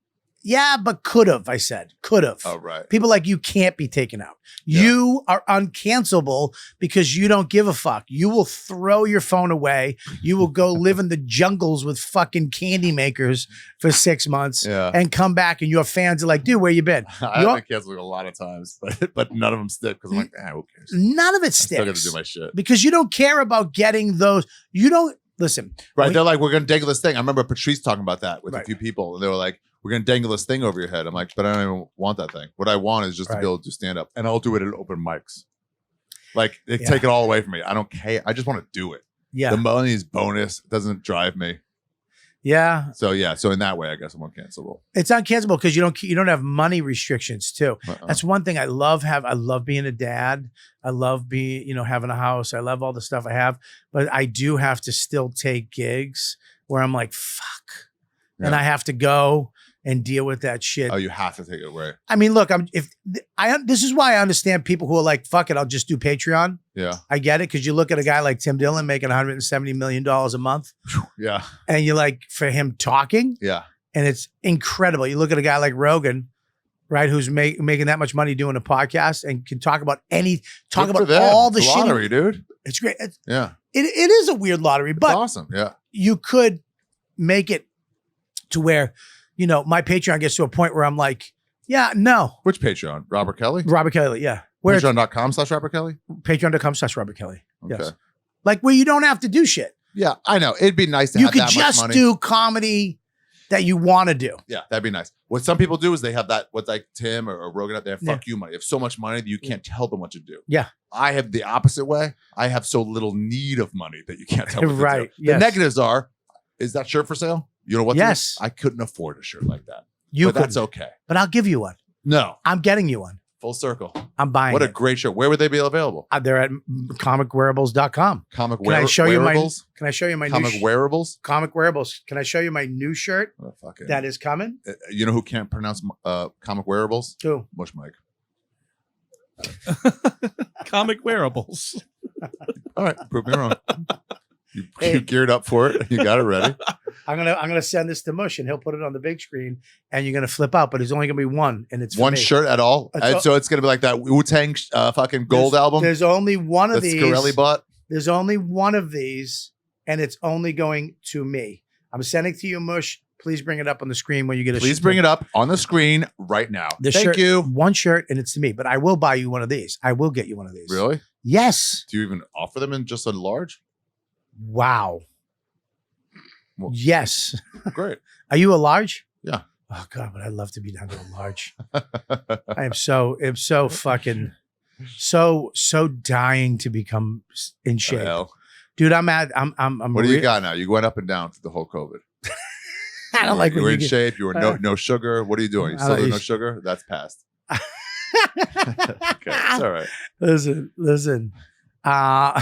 Yeah, but could have, I said. Could have. Oh, right. People like you can't be taken out. Yeah. You are uncancelable because you don't give a fuck. You will throw your phone away. You will go live in the jungles with fucking candy makers for 6 months and come back and your fans are like, dude, where you been? I've been canceled a lot of times, but none of them stick because I'm like, who cares? None of it I still got sticks. to do my shit. Because you don't care about getting those. You don't, listen. Right. They're like, we're going to dangle this thing. I remember Patrice talking about that with Right. a few people. And they were like, we're going to dangle this thing over your head. I'm like, but I don't even want that thing. What I want is just to be able to do stand up. And I'll do it at open mics. Like, they take it all away from me. I don't care. I just want to do it. Yeah. The money is bonus. It doesn't drive me. Yeah. So, yeah. So, in that way, I guess I'm uncancelable. It's uncancelable because you don't have money restrictions too. That's one thing I love. I love being a dad. I love being, having a house. I love all the stuff I have, but I do have to still take gigs where I'm like, fuck. Yeah. And I have to go and deal with that shit. Oh, you have to take it away. I mean, look, this is why I understand people who are like, fuck it, I'll just do Patreon. Yeah. I get it. Cause you look at a guy like Tim Dillon making $170 million a month. Yeah. And you're like, for him talking. Yeah. And it's incredible. You look at a guy like Rogan, right, who's making that much money doing a podcast and can talk about all the shit. Lottery, dude. It's great. Yeah. It is a weird lottery, but it's awesome. Yeah. You could make it to where, my Patreon gets to a point where I'm like, yeah, no. Which Patreon? Robert Kelly? Robert Kelly, yeah. Where Patreon.com/Robert Kelly? Patreon.com/Robert Kelly. Okay. Yes. Like where you don't have to do shit. Yeah, I know. It'd be nice to you have could that just much money. do comedy that you want to do. Yeah, that'd be nice. What some people do is they have that, what like Tim or Rogan out there, fuck you money. They have so much money that you can't tell them what to do. Yeah. I have the opposite way. I have so little need of money that you can't tell what Right. to do. Yes. The negatives are, is that shirt for sale? You know what? Yes. I couldn't afford a shirt like that. But that's okay. But I'll give you one. No. I'm getting you one. Full circle. I'm buying What a it. great shirt. Where would they be available? They're at comicwearables.com. Comic Can I show you my wearables? Can I show you my Comic new wearables? Comic Wearables? Can I show you my new shirt Oh, fuck it. that is coming? You know who can't pronounce comic wearables? Who? Mush Mike. Comic wearables. All right, prove me wrong. You geared up for it. You got it ready. I'm gonna send this to Mush and he'll put it on the big screen and you're gonna flip out, but there's only gonna be one and it's for One me. shirt at all. So it's gonna be like that Wu-Tang fucking gold album. There's only one of that these. Scarelli bought. There's only one of these, and it's only going to me. I'm sending to you, Mush. Please bring it up on the screen when you get a. Please bring it up on the screen right now. Thank you. One shirt, and it's to me. But I will buy you one of these. I will get you one of these. Really? Yes. Do you even offer them in just a large? Wow. Well, yes. Great. Are you a large? Yeah. Oh God, but I'd love to be down to a large. I am so fucking so dying to become in shape. Hell. Dude, I'm What do you got now? You went up and down through the whole COVID. I don't like you when were you in get, shape. You were no sugar. What are you doing? You I still don't do no use- sugar? That's past. Okay, it's all right. Listen. I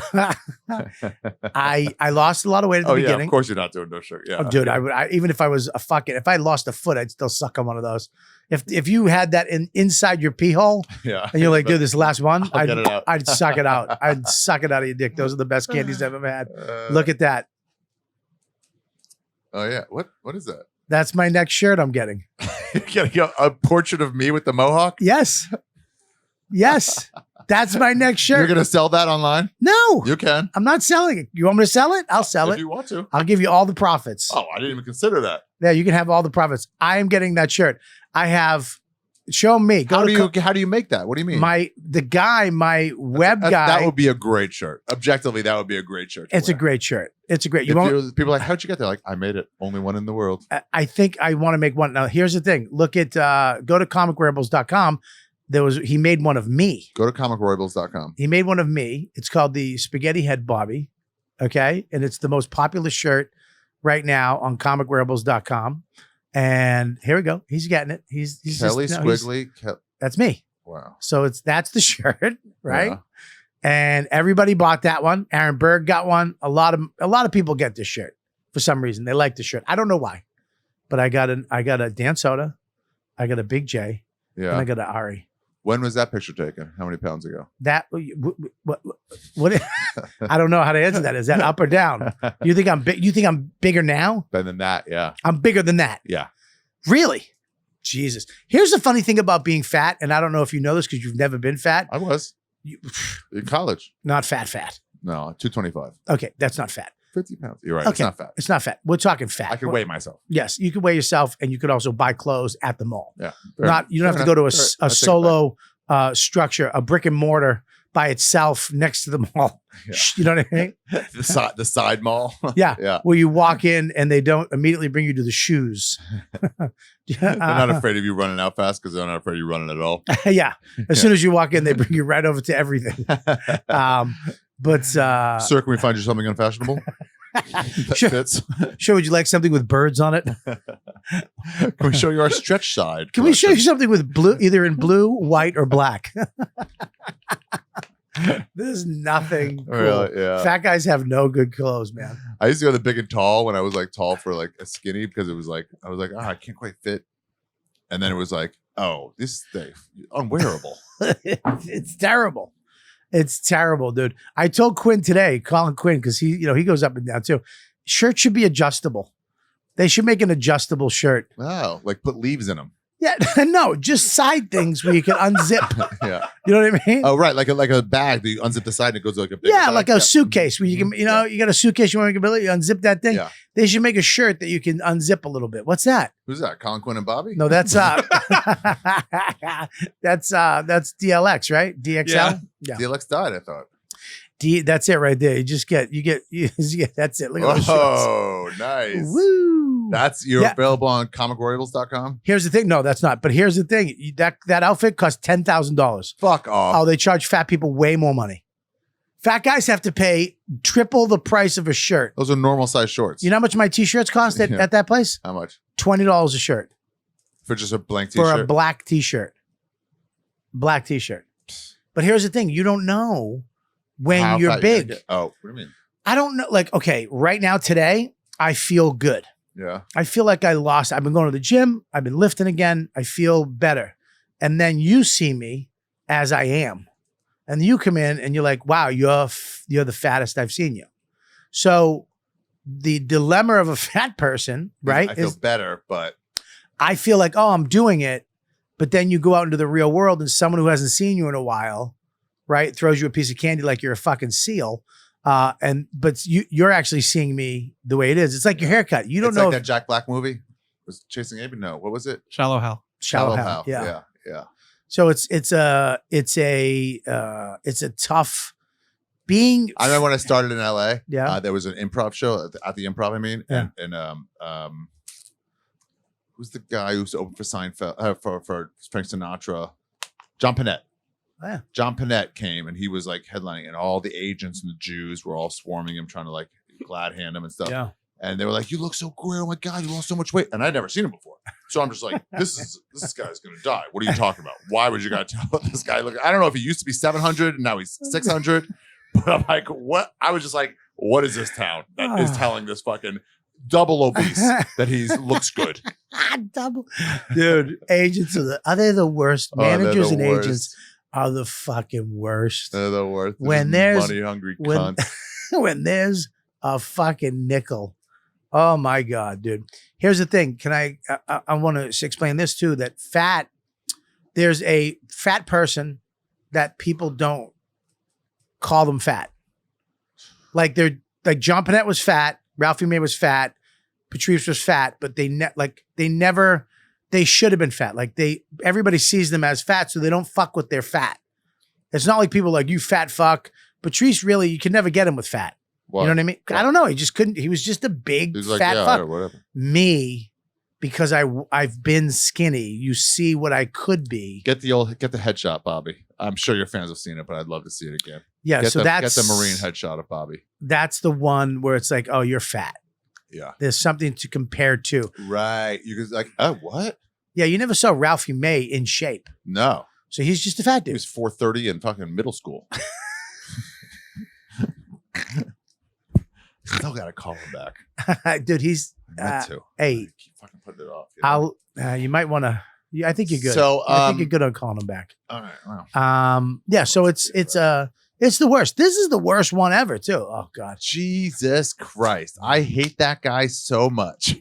lost a lot of weight at the Oh yeah, beginning. of course you're not doing no sugar. Yeah, Oh, dude, even if I was if I lost a foot, I'd still suck on one of those. If you had that inside your pee hole, yeah. and you're like, dude, this last one, I'll get it out. I'd suck it out. I'd suck it out of your dick. Those are the best candies I've ever had. Look at that. Oh yeah, what is that? That's my next shirt I'm getting. You're getting a portrait of me with the mohawk. Yes. That's my next shirt. You're gonna sell that online? No, You can I'm not selling it. You want me to sell it? I'll sell if it. you want to. I'll give you all the profits. Oh, I didn't even consider that. Yeah, you can have all the profits. I am getting that shirt. I have. Show me. How do you make that? What do you mean? My web guy. That would be a great shirt. Objectively, that would be a great shirt. It's a great shirt. It's a great. People are like, how'd you get there? Like, I made it. Only one in the world. I think I want to make one. Now, here's the thing. Look at go to comicwearables.com. He made one of me. Go to comicroyables.com. He made one of me. It's called the Spaghetti Head Bobby. Okay. And it's the most popular shirt right now on comicwearables.com. And here we go. He's getting it. He's Kelly just, Squiggly. that's me. Wow. So that's the shirt, right? Yeah. And everybody bought that one. Aaron Berg got one. A lot of people get this shirt for some reason. They like the shirt. I don't know why, but I got a Dan Soda, I got a Big J, Yeah. and I got an Ari. When was that picture taken? How many pounds ago? That what? I don't know how to answer that. Is that up or down? You think I'm big? You think I'm bigger now? Better than that, yeah. I'm bigger than that. Yeah. Really? Jesus. Here's the funny thing about being fat, and I don't know if you know this because you've never been fat. I was in college. Not fat. No, 225. Okay, that's not fat. 50 pounds. You're right. Okay. It's not fat. It's not fat. We're talking fat. I can weigh myself. Yes, you can weigh yourself, and you could also buy clothes at the mall. Yeah. You don't have to go to a solo structure, a brick and mortar by itself next to the mall. Yeah. You know what I mean? the side mall. Yeah. Yeah. Where you walk in and they don't immediately bring you to the shoes. They're not afraid of you running out fast because they're not afraid of you running at all. Yeah. As soon as you walk in, they bring you right over to everything. Sir, can we find you something unfashionable? That Sure. fits. Sure, would you like something with birds on it? Can we show you our stretch side? Can we show you something with blue, either in blue, white, or black? There's nothing cool. Really? Yeah. Fat guys have no good clothes, man. I used to go to big and tall when I was like tall for like a skinny because it was like I was like, I can't quite fit. And then it was like, oh, this thing unwearable. It's terrible. It's terrible, dude. I told Quinn today, Colin Quinn, because he goes up and down too. Shirts should be adjustable. They should make an adjustable shirt. Wow, like put leaves in them. Yeah, no, just side things where you can unzip. Yeah. You know what I mean? Oh, right, like a bag that you unzip the side and it goes like a big Yeah, bag. like a suitcase where you can, you got a suitcase you want to make a you unzip that thing. Yeah. They should make a shirt that you can unzip a little bit. What's that? Who's that? Colin Quinn and Bobby? No, that's that's DLX, right? DXL. Yeah. DLX died, I thought. That's it right there. You get that's it. Look at those shorts. Oh, nice. Woo. You're available on comicroyables.com? Here's the thing. No, that's not. But here's the thing. That outfit costs $10,000. Fuck off. Oh, they charge fat people way more money. Fat guys have to pay triple the price of a shirt. Those are normal size shorts. You know how much my t-shirts cost at that place? How much? $20 a shirt. For just a blank t-shirt? For a black t-shirt. Black t-shirt. But here's the thing. You don't know when How you're fat big. Oh, what do you mean? I don't know. Like, okay, right now, today, I feel good. Yeah. I feel like I've been going to the gym. I've been lifting again. I feel better. And then you see me as I am. And you come in and you're like, wow, you're the fattest I've seen you. So the dilemma of a fat person, right? I feel better, but I feel like, oh, I'm doing it. But then you go out into the real world and someone who hasn't seen you in a while, right, throws you a piece of candy like you're a fucking seal. But you're actually seeing me the way it is. It's like your haircut. You don't know like that Jack Black movie was Chasing Amy. No, what was it? Shallow Hal. Shallow Hal. Yeah. So it's a tough being. I remember when I started in LA. Yeah. There was an improv show at the Improv. I mean, Yeah. and who's the guy who's open for Seinfeld for Frank Sinatra? John Panette. Yeah. John Panette came and he was like headlining, and all the agents and the Jews were all swarming him, trying to like glad hand him and stuff. Yeah. And they were like, "You look so great! Oh my god, you lost so much weight!" And I'd never seen him before, so I'm just like, "This guy's gonna die. What are you talking about? Why would you gotta tell this guy? Look, I don't know if he used to be 700 and now he's 600, But I'm like, what? I was just like, what is this town that is telling this fucking double obese that he looks good? Double, dude. Agents are they the worst? Managers and agents are the fucking worst. They're the worst. When there's money hungry cunts. when there's a fucking nickel. Oh my God, dude. Here's the thing. Can I want to explain this too, that there's a fat person that people don't call them fat. Like like John Panette was fat, Ralphie May was fat, Patrice was fat, but they should have been fat. Like everybody sees them as fat, so they don't fuck with their fat. It's not like people like, you fat fuck. Patrice, really, you can never get him with fat. What? You know what I mean? What? I don't know. He just couldn't. He was just a big fat fuck. Whatever. Me, because I've been skinny. You see what I could be. Get the headshot, Bobby. I'm sure your fans have seen it, but I'd love to see it again. Yeah, get so get the Marine headshot of Bobby. That's the one where it's like, oh, you're fat. Yeah. There's something to compare to. Right. You could like, oh, what? Yeah, you never saw Ralphie May in shape. No. So he's just a fat He dude. was 430 in fucking middle school. Still gotta call him back. Dude, he's I meant to. hey, I keep fucking putting it off. You know? you might want to. Yeah, I think you're good. So, I think you're good on calling him back. all right. Wow. Yeah. So it's the worst. This is the worst one ever too. Oh God. Jesus Christ. I hate that guy so much.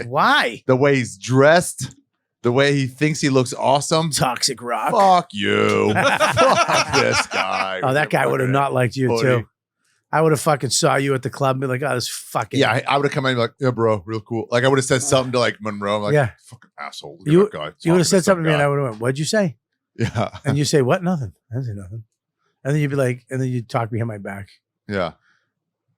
Why? The way he's dressed, the way he thinks he looks awesome. Toxic Rock. Fuck you. Fuck this guy. Oh, that guy would have not liked you Buddy. too. I would have fucking saw you at the club and be like, oh, this fucking. Yeah, I would have come in and be like, yeah, bro, real cool. Like I would have said something to like Monroe. I'm like, Yeah. fucking asshole. Look at You that guy. would have said something to me and I guy. would have went, what'd you say? Yeah. And you say, what? Nothing. I didn't say nothing. And then you'd be like, and then you'd talk behind my back. Yeah.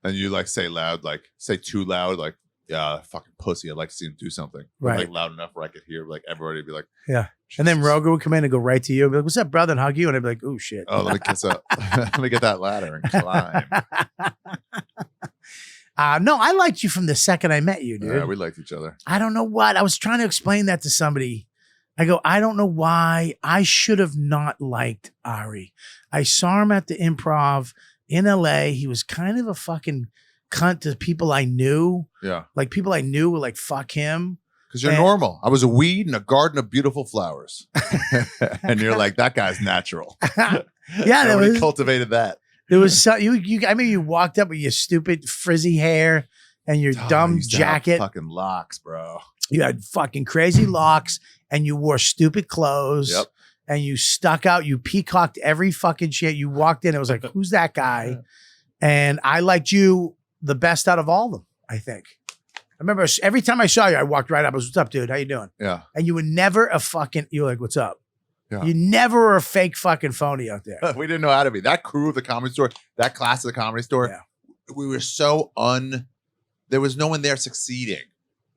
And you like say loud, like say too loud, like, yeah, fucking pussy. I'd like to see him do something. Or, Right. like loud enough where I could hear like everybody would be like, Yeah. And then Jesus. Roger would come in and go right to you and be like, what's up, brother? And hug you. And I'd be like, oh, shit. Oh, let me kiss up. Let me get that ladder and climb. No, I liked you from the second I met you, dude. Yeah, we liked each other. I don't know what. I was trying to explain that to somebody. I go, I don't know why I should have not liked Ari. I saw him at the Improv in LA. He was kind of a fucking cunt to people I knew. Yeah. Like people I knew were like, fuck him. Because you're And- normal. I was a weed in a garden of beautiful flowers. And you're like, that guy's natural. Yeah, there Nobody was, cultivated that. there was so, you. I mean, you walked up with your stupid frizzy hair and your Oh, I dumb used to have jacket. fucking locks, bro. You had fucking crazy locks and you wore stupid clothes. Yep. And you stuck out, you peacocked every fucking shit. You walked in, it was like, who's that guy? And I liked you the best out of all of them, I think. I remember every time I saw you, I walked right up. I was, what's up, dude? How you doing? Yeah. And you were never you were like, what's up? Yeah. You never were a fake fucking phony out there. We didn't know how to be. That crew of the Comedy Store, that class of the Comedy Store, Yeah. we were so there was no one there succeeding.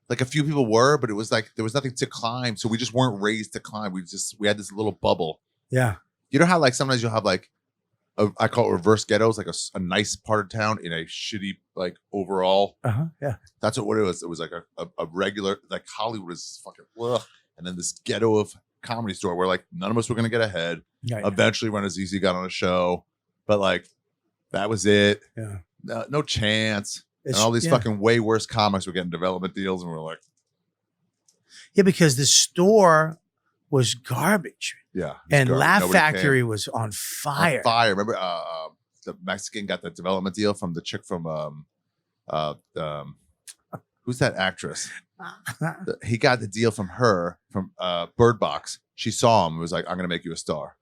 Like a few people were, but it was like there was nothing to climb. So we just weren't raised to climb. We had this little bubble. Yeah. You know how like sometimes you'll have like I call it reverse ghettos, like a nice part of town in a shitty like overall. Uh-huh. Yeah. That's what it was. It was like a regular, like Hollywood is fucking ugh. And then this ghetto of Comedy Store where like none of us were gonna get ahead. Yeah. Eventually when Azizi got on a show, but like that was it. Yeah. No chance. It's- And all these yeah. fucking way worse comics were getting development deals, and we're like, Yeah, because the store was garbage. yeah. it's And garbage. Laugh Nobody Factory came. was on fire. On fire. Remember the Mexican got the development deal from the chick from who's that actress? He got the deal from her from Bird Box. She saw him and was like, I'm gonna make you a star.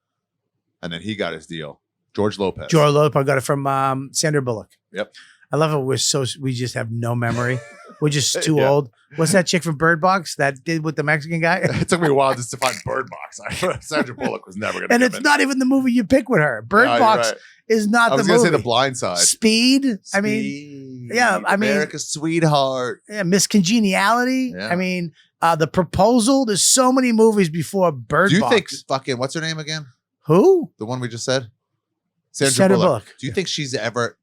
And then he got his deal. George Lopez. George Lopez got it from Sandra Bullock. Yep. I love it. We just have no memory. We're just too Yeah. old. What's that chick from Bird Box that did with the Mexican guy? It took me a while just to find Bird Box. Sandra Bullock was never gonna And come it's in. not even the movie you pick with her. Bird No, you're Box right. is not I the was gonna movie. say The Blind Side. Speed. I mean, Speed, yeah, I mean- America's Sweetheart. yeah, Miss Congeniality. Yeah. I mean, The Proposal. There's so many movies before Bird Do you Box. think fucking what's her name again? Who? The one we just said? Sandra Bullock. Do you think she's ever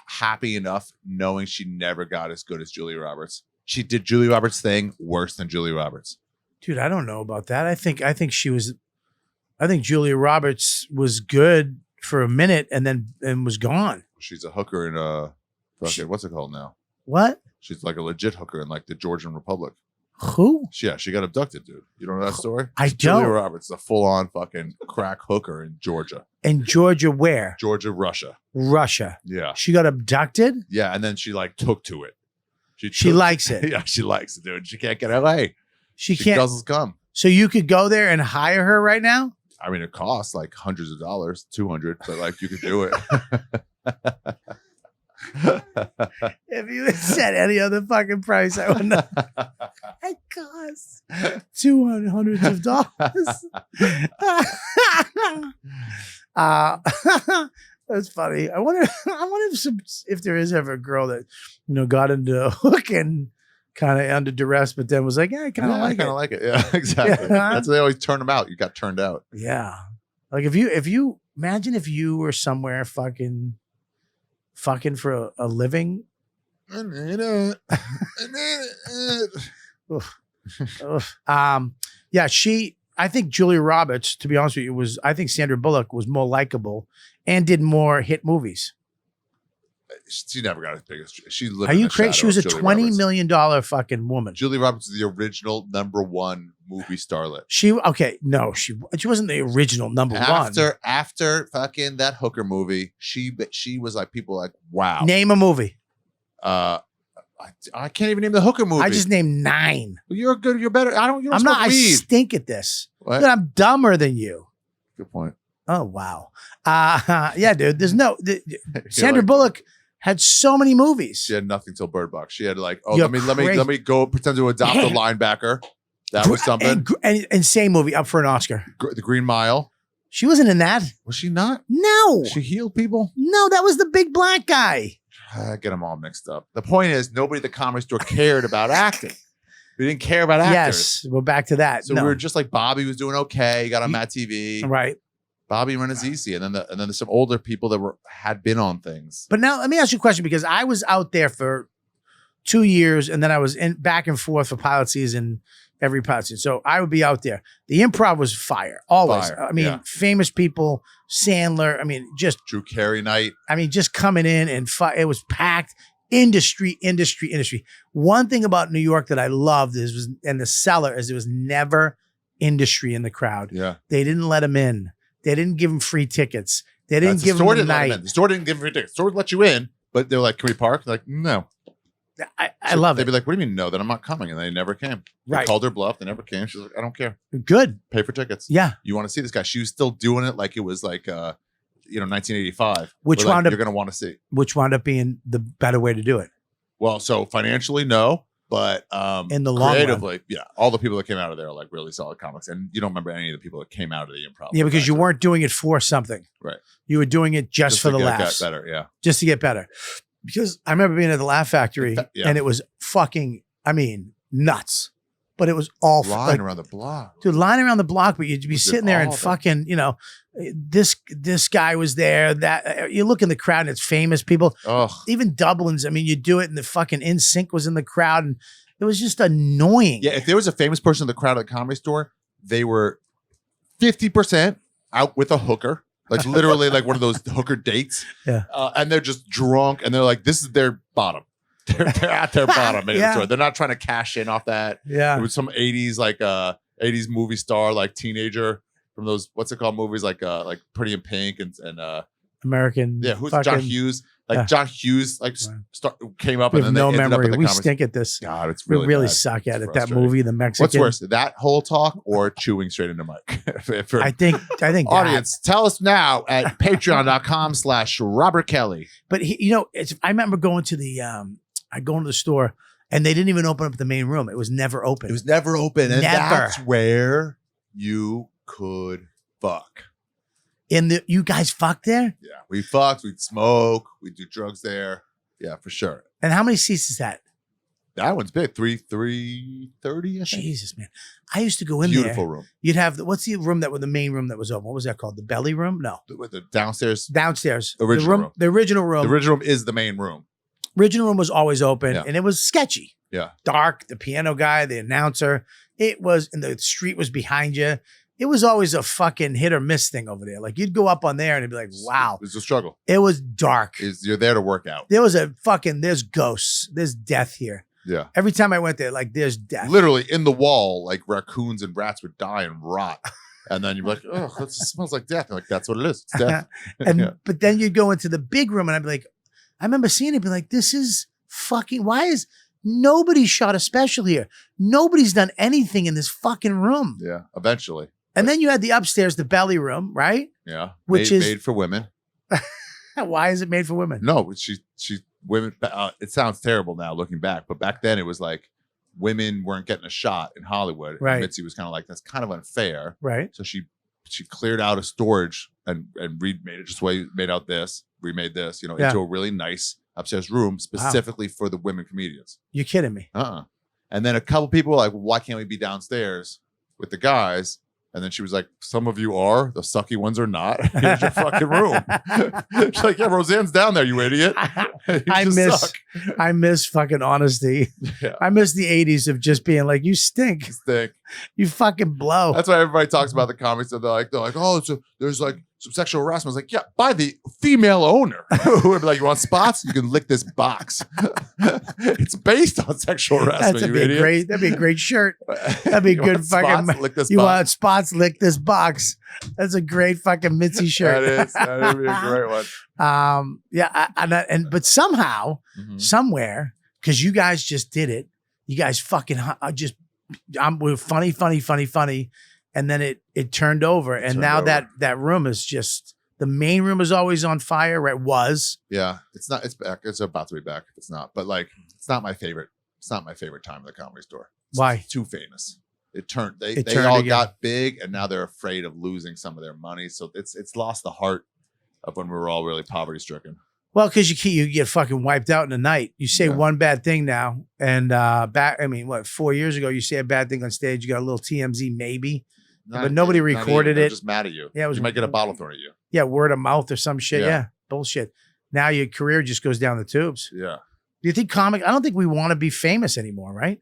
happy enough knowing she never got as good as Julia Roberts? She did Julia Roberts' thing worse than Julia Roberts. Dude, I don't know about that. I think Julia Roberts was good for a minute and was gone. She's a hooker in fucking what's it called now? What? She's like a legit hooker in like the Georgian Republic. Who? Yeah, she got abducted, dude. You don't know that story? I Julia don't. Roberts, a full-on fucking crack hooker in Georgia. In Georgia, where? Georgia, Russia. Russia. Yeah. She got abducted? Yeah, and then she like took to it. She likes it. Yeah, she likes it, dude. She can't get away. She can't. Guzzles gum. So you could go there and hire her right now? I mean, it costs like hundreds of dollars, 200, but like you could do it. If you had said any other fucking price, I would know. It costs $200s of dollars. That's funny. I wonder if there is ever a girl that got into a hook and kind of under duress, but then was like, yeah, I kind of like it. Yeah, exactly. Yeah. That's why they always turn them out. You got turned out. Yeah, like if you imagine if you were somewhere fucking for a living. Yeah, I think Julia Roberts, to be honest with you, I think Sandra Bullock was more likable and did more hit movies. She never got as big as she lived. Are in you the crazy? She shadow was a of Julia $20 Roberts. million fucking woman. Julia Roberts is the original #1 movie starlet. She wasn't the original number one. After fucking that hooker movie, she was like, people were like, wow. Name a movie. I can't even name the hooker movie. I just named 9. You're good. You're better. You're I'm not. I weed. stink at this. What? Dude, I'm dumber than you. Good point. Oh wow. Yeah, dude. There's no. Sandra like- Bullock had so many movies. She had nothing till Bird Box. She had like, oh, You're let me go pretend to adopt a linebacker. That was something. And same movie up for an Oscar. The Green Mile. She wasn't in that. Was she not? No. She healed people. No, that was the big black guy. I get them all mixed up. The point is, nobody at the Comedy Store cared about acting. We didn't care about actors. Yes, we're back to that. So we were just like, Bobby was doing okay. He got on Matt TV. Right. Bobby Renazizi, and then there's some older people that had been on things. But now let me ask you a question, because I was out there for 2 years, and then I was back and forth for pilot season, every pilot season. So I would be out there. The improv was fire, always. Fire, I mean, yeah. famous people, Sandler. I mean, just Drew Carey night. just coming in and it was packed. Industry. One thing about New York that I loved and the Cellar is there was never industry in the crowd. Yeah. They didn't let them in. They didn't give them free tickets. They didn't give them a night. The store didn't give them free tickets. The store would let you in, but they're like, can we park? They're like, no. I love They'd it. be like, what do you mean no? That I'm not coming. And they never came. They Right. called her bluff. They never came. She's like, I don't care. Good. Pay for tickets. Yeah. You want to see this guy? She was still doing it like it was like 1985. Which We're like, wound up- you're going to want to see. Which wound up being the better way to do it. Well, so financially, no. But In the long run. creatively, yeah, all the people that came out of there are like really solid comics, and you don't remember any of the people that came out of the improv. Yeah, because you Factory. weren't doing it for something. Right. You were doing it just for to the get laughs. better. Yeah, Just to get better. Because I remember being at the Laugh Factory Yeah. and it was fucking, nuts. But it was all line around the block. dude, line around the block, but you'd be We did sitting there and all of it. fucking, this guy was there. That you look in the crowd and it's famous people. Oh, Even Dublin's, I mean, you do it and the fucking NSYNC was in the crowd and it was just annoying. yeah. If there was a famous person in the crowd at the Comedy Store, they were 50% out with a hooker, like literally like one of those hooker dates. Yeah. And they're just drunk, and they're like, this is their bottom. They're at their bottom. Yeah. So they're not trying to cash in off that. Yeah. It was some 80s 80s movie star, like teenager from those, what's it called, movies like Pretty in Pink and American. yeah, who's fucking, John Hughes? Like yeah. John Hughes came up We and have then no they ended memory. up at the We comedy. stink at this. God, it's We really really bad. suck at It's it. That frustrating. movie, the Mexican. What's worse, that whole talk or chewing straight into mic? For I think that. audience, tell us now at patreon.com/Robert Kelly. But I remember going to I go into the store and they didn't even open up the main room. It was never open. It was never open, and Never. that's where you could fuck. You guys fucked there? Yeah, we fucked, we'd smoke, we'd do drugs there. Yeah, for sure. And how many seats is that? That one's big, 330. I think. Jesus, man. I used to go in Beautiful there. room. You'd have what's the room the main room that was open? What was that called? The belly room? No. With the downstairs. Downstairs. Original room. The original room. The original room is the main room. Original room was always open Yeah. and it was sketchy. Yeah. Dark, the piano guy, the announcer. It was, and the street was behind you. it was always a fucking hit or miss thing over there. Like you'd go up on there and it'd be like, wow. It's a struggle. It was dark. You're there to work out. There was there's ghosts. There's death here. Yeah. Every time I went there, like there's death. Literally in the wall, like raccoons and rats would die and rot. And then you're like, oh, that smells like death. I'm like, that's what it is. It's death. But then you'd go into the big room and I'd be like, I remember seeing it, be like, this is fucking, why is nobody shot a special here? Nobody's done anything in this fucking room. Yeah, eventually. And then you had the upstairs, the belly room, right? Yeah. Which made, is made for women. Why is it made for women? No, she women. It sounds terrible now looking back, but back then it was like women weren't getting a shot in Hollywood. Right. And Mitzi was kind of like, that's kind of unfair. Right. So she cleared out a storage and remade it just remade this, into a really nice upstairs room specifically for the women comedians. You're kidding me. And then a couple people were like, well, why can't we be downstairs with the guys? And then she was like, some of you are, the sucky ones are not. Here's your fucking room. She's like, yeah, Roseanne's down there, you idiot. I miss fucking honesty. Yeah. I miss the 80s of just being like, you stink. You fucking blow. That's why everybody talks about the comics. And they're like, oh, there's like some sexual harassment. I was like, yeah, by the female owner. Who would be like, you want spots? You can lick this box. It's based on sexual harassment, you idiot. That'd be a great shirt. That'd be good fucking. Spots? Lick this you box. want spots? Lick this box. That's a great fucking Mitzi shirt. That would be a great one. But somehow, somewhere, because you guys just did it. You guys fucking we're funny. And then it turned over. And now that room is just, the main room is always on fire. Right? Was. Yeah. It's not, it's back. It's about to be back. It's not, but like, it's not my favorite. It's not my favorite time in the Comedy Store. Why? Too famous. They turned all again. got big and now they're afraid of losing some of their money. So it's lost the heart of when we were all really poverty stricken. Well, because you get fucking wiped out in the night. You say one bad thing now, and 4 years ago, you say a bad thing on stage, you got a little TMZ maybe, but nobody recorded it. Just mad at you. Yeah, you might get a bottle thrown at you. Yeah, word of mouth or some shit. Yeah, bullshit. Now your career just goes down the tubes. Yeah. Do you think I don't think we want to be famous anymore, right?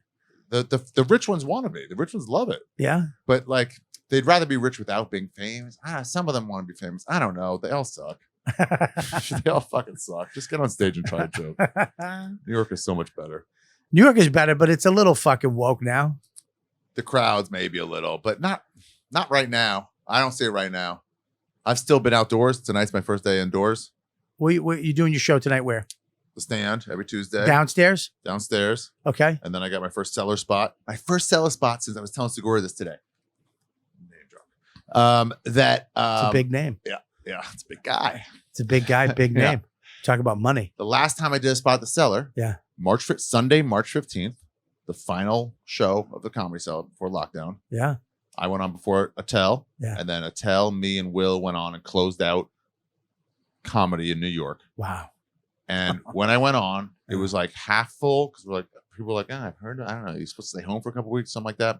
The rich ones want to be. The rich ones love it. Yeah. But like, they'd rather be rich without being famous. Some of them want to be famous. I don't know. They all suck. They all fucking suck. Just get on stage and try a joke. New York is so much better. New York is better, but it's a little fucking woke now. The crowds maybe a little, but not right now. I don't see it right now. I've still been outdoors. Tonight's my first day indoors. What you doing your show tonight? Where? The Stand every Tuesday. Downstairs? Downstairs. Okay. And then I got my first cellar spot. My first cellar spot since I was telling Segura this today. Name drop. It's a big name. Yeah, it's a big guy. It's a big guy, big name. Talk about money. The last time I did a spot at the cellar, Sunday, March 15th, the final show of the Comedy Cellar before lockdown. Yeah. I went on before Attell. Yeah. And then Attell, me, and Will went on and closed out comedy in New York. Wow. And when I went on, it was like half full because people were like, I've heard, I don't know, you're supposed to stay home for a couple of weeks, something like that.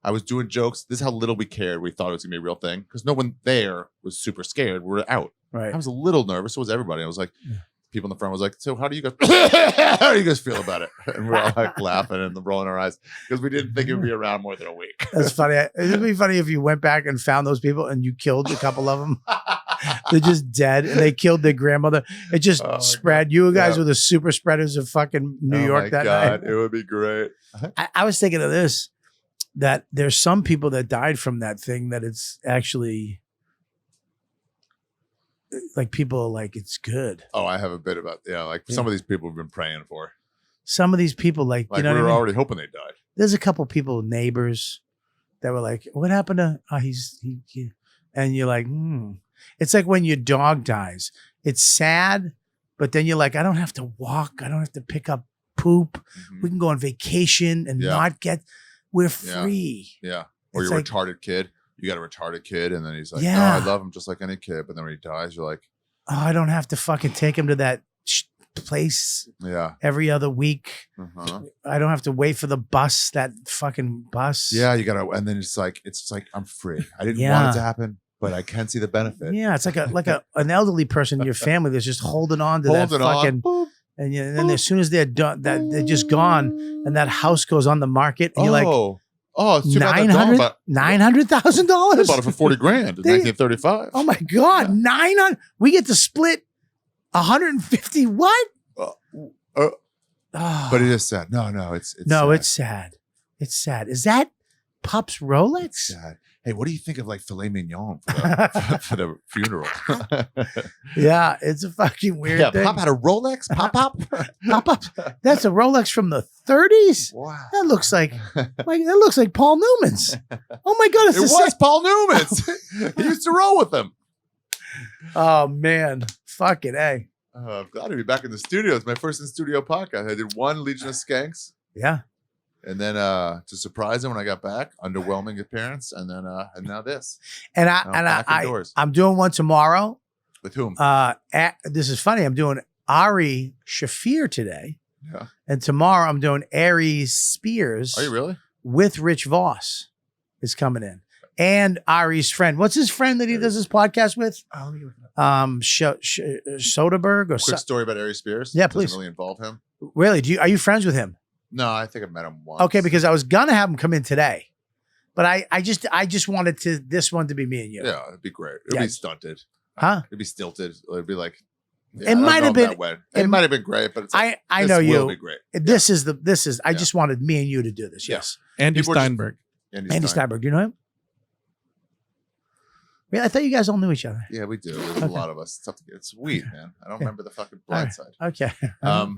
I was doing jokes. This is how little we cared. We thought it was gonna be a real thing because no one there was super scared. We were out. Right. I was a little nervous. So was everybody. I was like, people in the front was like, so how do you guys feel about it? And we were all like laughing and rolling our eyes because we didn't think it would be around more than a week. That's funny. It'd be funny if you went back and found those people and you killed a couple of them. They're just dead and they killed their grandmother. It just spread. God. You guys were the super spreaders of fucking New York that night. It would be great. I was thinking of this, that there's some people that died from that thing that it's actually like people like it's good. Oh, I have a bit about some of these people we've been praying for. Some of these people like you know we were already hoping they died. There's a couple people, neighbors, that were like, "What happened to?" He and you're like, It's like when your dog dies. It's sad, but then you're like, I don't have to walk. I don't have to pick up poop. Mm-hmm. We can go on vacation and not get. We're free. Yeah. Or it's you're a like, retarded kid. You got a retarded kid, and then he's like, "Oh, I love him just like any kid." But then when he dies, you're like, "Oh, I don't have to fucking take him to that place every other week. I don't have to wait for the bus, that fucking bus." Yeah, you gotta, and then it's like I'm free. I didn't want it to happen, but I can see the benefit. Yeah, it's like an elderly person in your family that's just holding on to that fucking. And then as soon as they're done, that they're just gone, and that house goes on the market, and you're like, Oh, it's too bad that dog, but $900,000. they bought it for $40,000 in 1935. Oh my God, 900. We get to split 150. What? But it is sad. No, it's No, sad. it's sad. It's sad. Is that Pup's Rolex? Sad. Hey, what do you think of like filet mignon for the funeral? Yeah, it's a fucking weird Yeah, thing. Pop had a Rolex. Pop. Pop. That's a Rolex from the 30s. Wow. That looks like Paul Newman's. Oh my God, it's It the was same. Paul Newman's. He used to roll with them. Oh man, fucking A. I'm glad to be back in the studio. It's my first in studio podcast. I did one Legion of Skanks, Yeah. and then to surprise him when I got back, underwhelming appearance, and then and now this. And Now back indoors. I'm doing one tomorrow. With whom? This is funny. I'm doing Ari Shaffir today. Yeah. And tomorrow I'm doing Ari Spears Are you really? with Rich Voss is coming in. And Ari's friend. What's his friend that he does his podcast with? Soderbergh or Quick story about Ari Spears. Yeah, Doesn't please. really involve him. Really? Are you friends with him? No, I think I met him once. Okay, because I was gonna have him come in today. But I just wanted this one to be me and you. Yeah, it'd be great. It'd Yeah. be stunted. Huh? It'd be stilted. It'd be like It might have been- It might have been great, but it's like, I this know will you. be great. This is I Yeah. just wanted me and you to do this. Yeah. Yes. Andy People are just- Steinberg. Andy Steinberg. Do you know him? Really? I thought you guys all knew each other. Yeah, we do. There's a lot of us. It's, tough to get. It's weird, man. I don't remember the fucking blind side. Okay. Got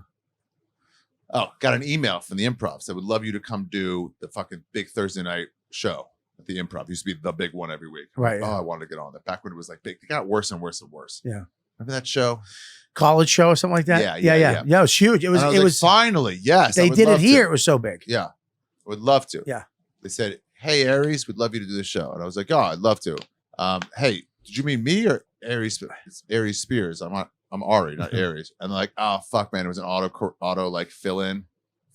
an email from the Improv. Said would love you to come do the fucking big Thursday night show at the Improv. Used to be the big one every week. Right. Oh, I wanted to get on that. Back when it was like big, it got worse and worse and worse. Yeah. Remember that show? College show or something like that? Yeah, Yeah, yeah. it was huge. It was And I it like, was finally, yes. I they would did it love to. here. It was so big. Yeah. Would love to. Yeah. They said, hey, Aries, we'd love you to do the show. And I was like, oh, I'd love to. Hey, did you mean me or Aries? It's Aries Spears. I'm Ari, not Aries. And they're like, oh, fuck, man. It was an auto like fill in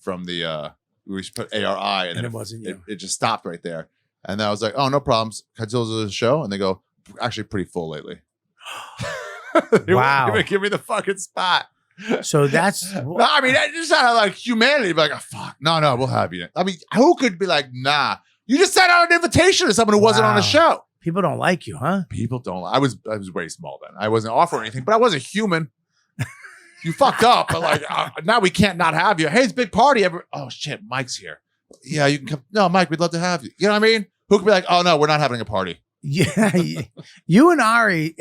from the, we should put ARI. And then it wasn't you. it just stopped right there. And I was like, oh, no problems. Can I do the show? And they go, actually pretty full lately. They Wow. wouldn't even give me the fucking spot. So that's No, I mean, that just sounded like humanity. Be like, oh, fuck, no, we'll have you. I mean, who could be like, nah? You just sent out an invitation to someone who wasn't on Wow. a show. people don't like you, huh? People don't. I was way small then. I wasn't offering anything, but I wasn't human. You fucked up, but like now we can't not have you. Hey, it's a big party. Oh shit, Mike's here. Yeah, you can come. No, Mike, we'd love to have you. You know what I mean? Who could be like, oh no, we're not having a party. Yeah, you and Ari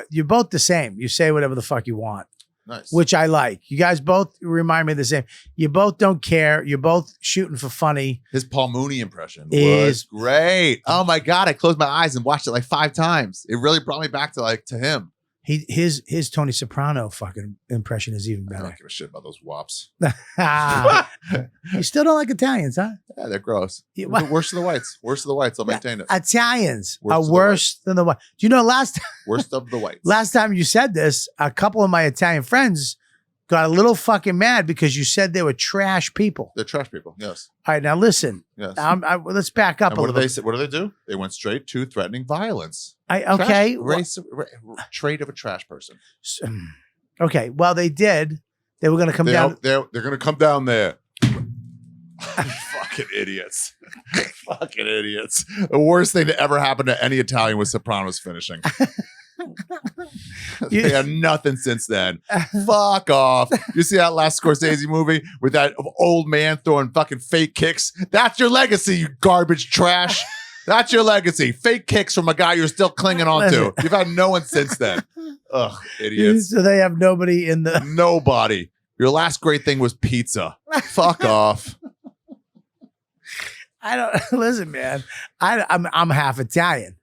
you're both the same. You say whatever the fuck you want, Nice. which I like. You guys both remind me of the same. You both don't care. You're both shooting for funny. His Paul Mooney impression Is- was great. Oh my god, I closed my eyes and watched it like 5 times. It really brought me back to him. His Tony Soprano fucking impression is even I better. don't give a shit about those wops. You still don't like Italians, huh? Yeah, they're gross. Yeah, The worst of the whites. Worst of the whites. I'll maintain it. Italians Worst are of the worse than the white. Do you know Worst of the whites. last time you said this, a couple of my Italian friends got a little fucking mad because you said they were trash people. They're trash people. Yes. All right, now listen. Yes. Let's back up And a what do little. they say? What do they do? They went straight to threatening violence. Okay. Trait of a trash person. Okay. Well, they did. They were going to come down. They're going to come down there. Fucking idiots. Fucking idiots. The worst thing that ever happened to any Italian was Sopranos finishing. They had nothing since then. Fuck off. You see that last Scorsese movie with that old man throwing fucking fake kicks? That's your legacy, you garbage trash. That's your legacy. Fake kicks from a guy you're still clinging on to. You've had no one since then. Ugh, idiots. So they have nobody in the. Nobody. Your last great thing was pizza. Fuck off. I don't listen, man. I'm half Italian,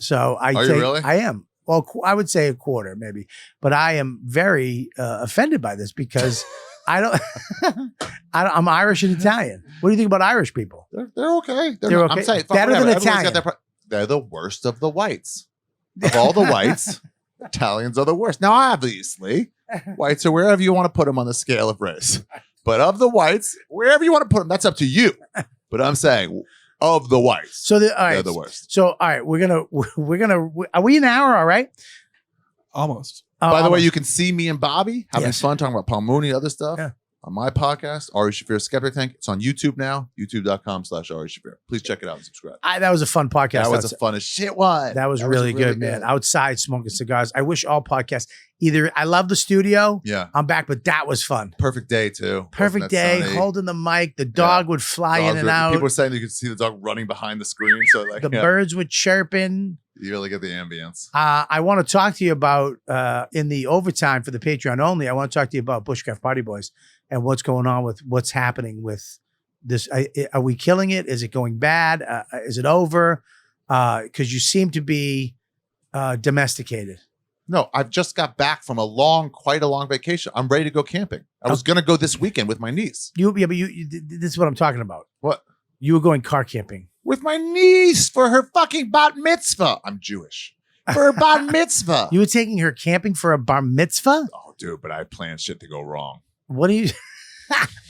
so I Are you really? I am. Well, I would say a quarter, maybe, but I am very offended by this because I don't. I'm Irish and Italian. What do you think about Irish people? They're okay. They're I'm okay. saying, fuck, Better than whatever. Everyone's Italian. got their they're the worst of the whites. Of all the whites, Italians are the worst. Now, obviously, whites are wherever you want to put them on the scale of race. But of the whites, wherever you want to put them, that's up to you. But I'm saying, of the whites, So all right, they're the worst. So all right, we're gonna. Are we an hour? All right. Almost. By the way, almost. you can see me and Bobby having Yes. fun talking about Paul Mooney and other stuff Yeah. on my podcast, Ari Shaffir Skeptic Tank. It's on YouTube now, youtube.com/Ari Shaffir. Please check it out and subscribe. That was a fun podcast. That was a fun as shit one. That was really good, man. Outside smoking cigars. I wish all podcasts, I love the studio. Yeah. I'm back, but that was fun. Perfect day, too. Perfect day, sunny? holding the mic. The dog would fly in and out. People were saying you could see the dog running behind the screen. So like the birds were chirping. You really get the ambience. I want to talk to you about, in the overtime for the Patreon only, I want to talk to you about Bushcraft Party Boys and what's going on with what's happening with this. Are we killing it? Is it going bad? Is it over? Because you seem to be domesticated. No, I've just got back from quite a long vacation. I'm ready to go camping. I was going to go this weekend with my niece. But this is what I'm talking about. What? You were going car camping. With my niece for her fucking bat mitzvah. I'm Jewish. For her bat mitzvah. You were taking her camping for a bar mitzvah? Oh, dude, but I planned shit to go wrong. What are you?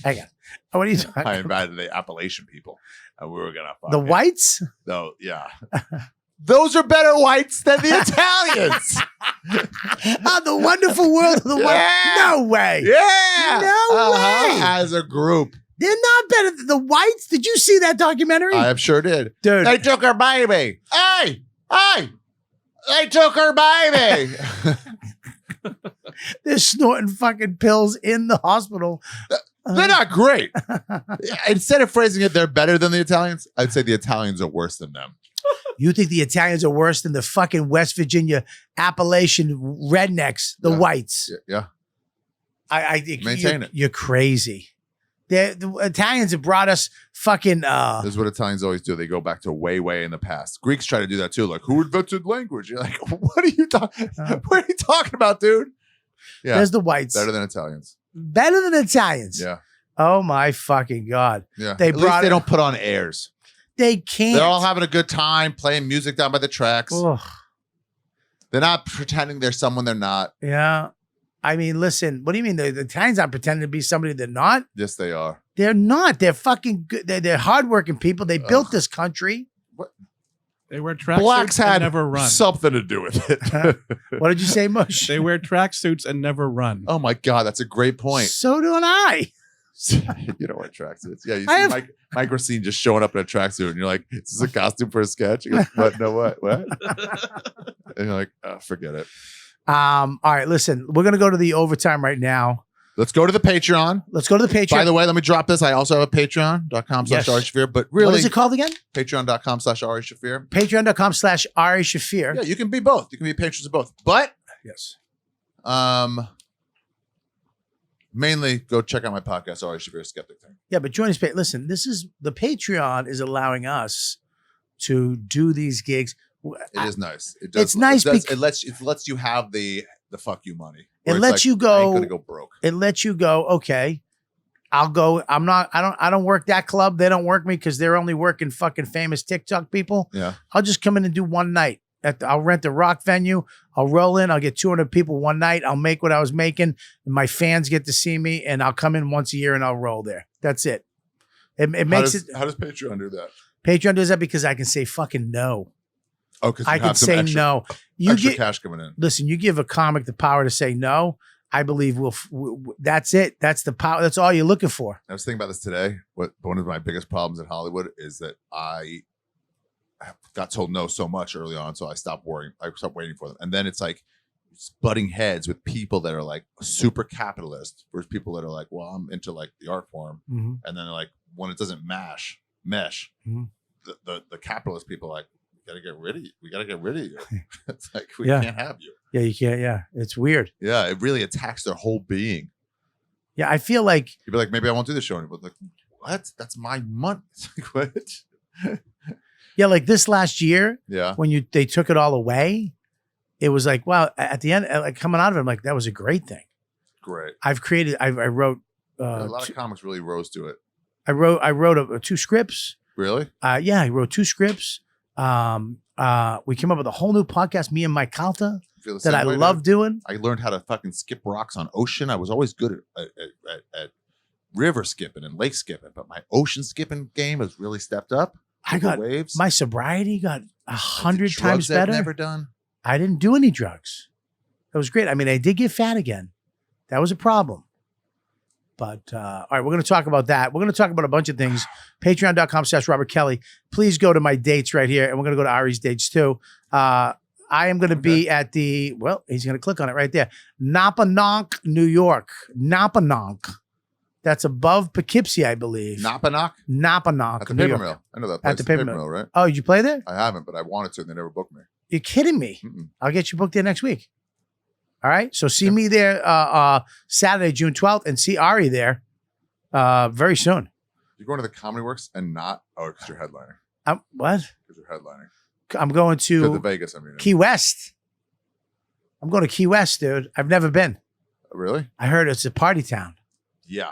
Hang on. What are you talking I about? invited the Appalachian people, and we were gonna The whites? No, yeah. Those are better whites than the Italians. The wonderful world of the whites. No way. Yeah. No way. As a group. They're not better than the whites. Did you see that documentary? I sure did. Dude. They took her baby. Hey. They took her baby. They're snorting fucking pills in the hospital. They're not great. Instead of phrasing it, they're better than the Italians, I'd say the Italians are worse than them. You think the Italians are worse than the fucking West Virginia Appalachian rednecks, the whites? Yeah. I think Maintain it. You're crazy. The Italians have brought us fucking. This is what Italians always do. They go back to way in the past. Greeks try to do that too. Like, who invented language? You're like, what are you talking? What are you talking about, dude? Yeah, there's the whites. Better than Italians. Better than Italians. Yeah. Oh my fucking god. Yeah. They At least they don't put on airs. They can't. They're all having a good time playing music down by the tracks. Ugh. They're not pretending they're someone they're not. Yeah. I mean, listen, what do you mean? The Italians aren't pretending to be somebody they're not? Yes, they are. They're not. They're fucking good. They're hardworking people. They built this country. What? They wear tracksuits Blacks had and never run. something to do with it. What did you say, Mush? They wear tracksuits and never run. Oh my God, that's a great point. So do I. You don't wear tracksuits. Yeah, you see Mike Racine just showing up in a tracksuit, and you're like, "Is this a costume for a sketch?" He goes, "What? No, what? What?" And you're like, "Oh, forget it." All right, listen, we're gonna go to the overtime right now. Let's go to the Patreon. Let's go to the Patreon. By the way, let me drop this. I also have a Patreon.com/Ari Shaffir, but really, what is it called again? Patreon.com/Ari Shaffir. Patreon.com/Ari Shaffir. Yeah, you can be both. You can be patrons of both. But yes, mainly go check out my podcast, Ari Shaffir Skeptic Tank. Yeah, but join us. Listen, this is the Patreon is allowing us to do these gigs. It is nice. It does. It's nice. It lets you have the fuck you money. It lets you go. I ain't gonna go broke. It lets you go. Okay, I'll go. I don't work that club. They don't work me because they're only working fucking famous TikTok people. Yeah. I'll just come in and do one night. I'll rent a rock venue. I'll roll in. I'll get 200 people one night. I'll make what I was making. And my fans get to see me, and I'll come in once a year and I'll roll there. That's it. It makes it. How does Patreon do that? Patreon does that because I can say fucking no. Oh, because I can say no. You extra get cash coming in. Listen, you give a comic the power to say no. I believe that's it. That's the power. That's all you're looking for. I was thinking about this today. One of my biggest problems in Hollywood is that I got told no so much early on, so I stopped worrying. I stopped waiting for them, and then it's like butting heads with people that are like super capitalist versus people that are like, well, I'm into like the art form, and then they're like, when it doesn't mesh, the capitalist people are like, we gotta get rid of you. It's like we can't have you. Yeah, you can't. Yeah, it's weird. Yeah, it really attacks their whole being. Yeah, I feel like you'd be like, maybe I won't do this show anymore. Like, what? That's my month. What? Yeah, like this last year, when they took it all away, it was like, wow. At the end, like coming out of it, I'm like, that was a great thing. Great. I wrote. A lot of comics really rose to it. I wrote 2 scripts. Really? Yeah, I wrote 2 scripts. We came up with a whole new podcast, me and Mike Calta, that I love doing. I learned how to fucking skip rocks on ocean. I was always good at river skipping and lake skipping, but my ocean skipping game has really stepped up. I got waves. My sobriety got 100 times better. I've never done. I didn't do any drugs. That was great. I mean, I did get fat again. That was a problem. But all right, we're going to talk about that. We're going to talk about a bunch of things. Patreon.com/Robert Kelly. Please go to my dates right here, and we're going to go to Ari's dates too. I am going to be at the, well, he's going to click on it right there. Napanock, New York. Napanock. That's above Poughkeepsie, I believe. Napanock? Napanock, At the New paper York. mill. I know that place. At the paper mill. Mill, right? Oh, did you play there? I haven't, but I wanted to, and they never booked me. You're kidding me. Mm-mm. I'll get you booked there next week. All right. So see me there Saturday, June 12th, and see Ari there very soon. You're going to the Comedy Works and not, because you're headlining. What? Because you're headlining. I'm going To the to Vegas, I mean. Key West. I'm going to Key West, dude. I've never been. Really? I heard it's a party town. Yeah.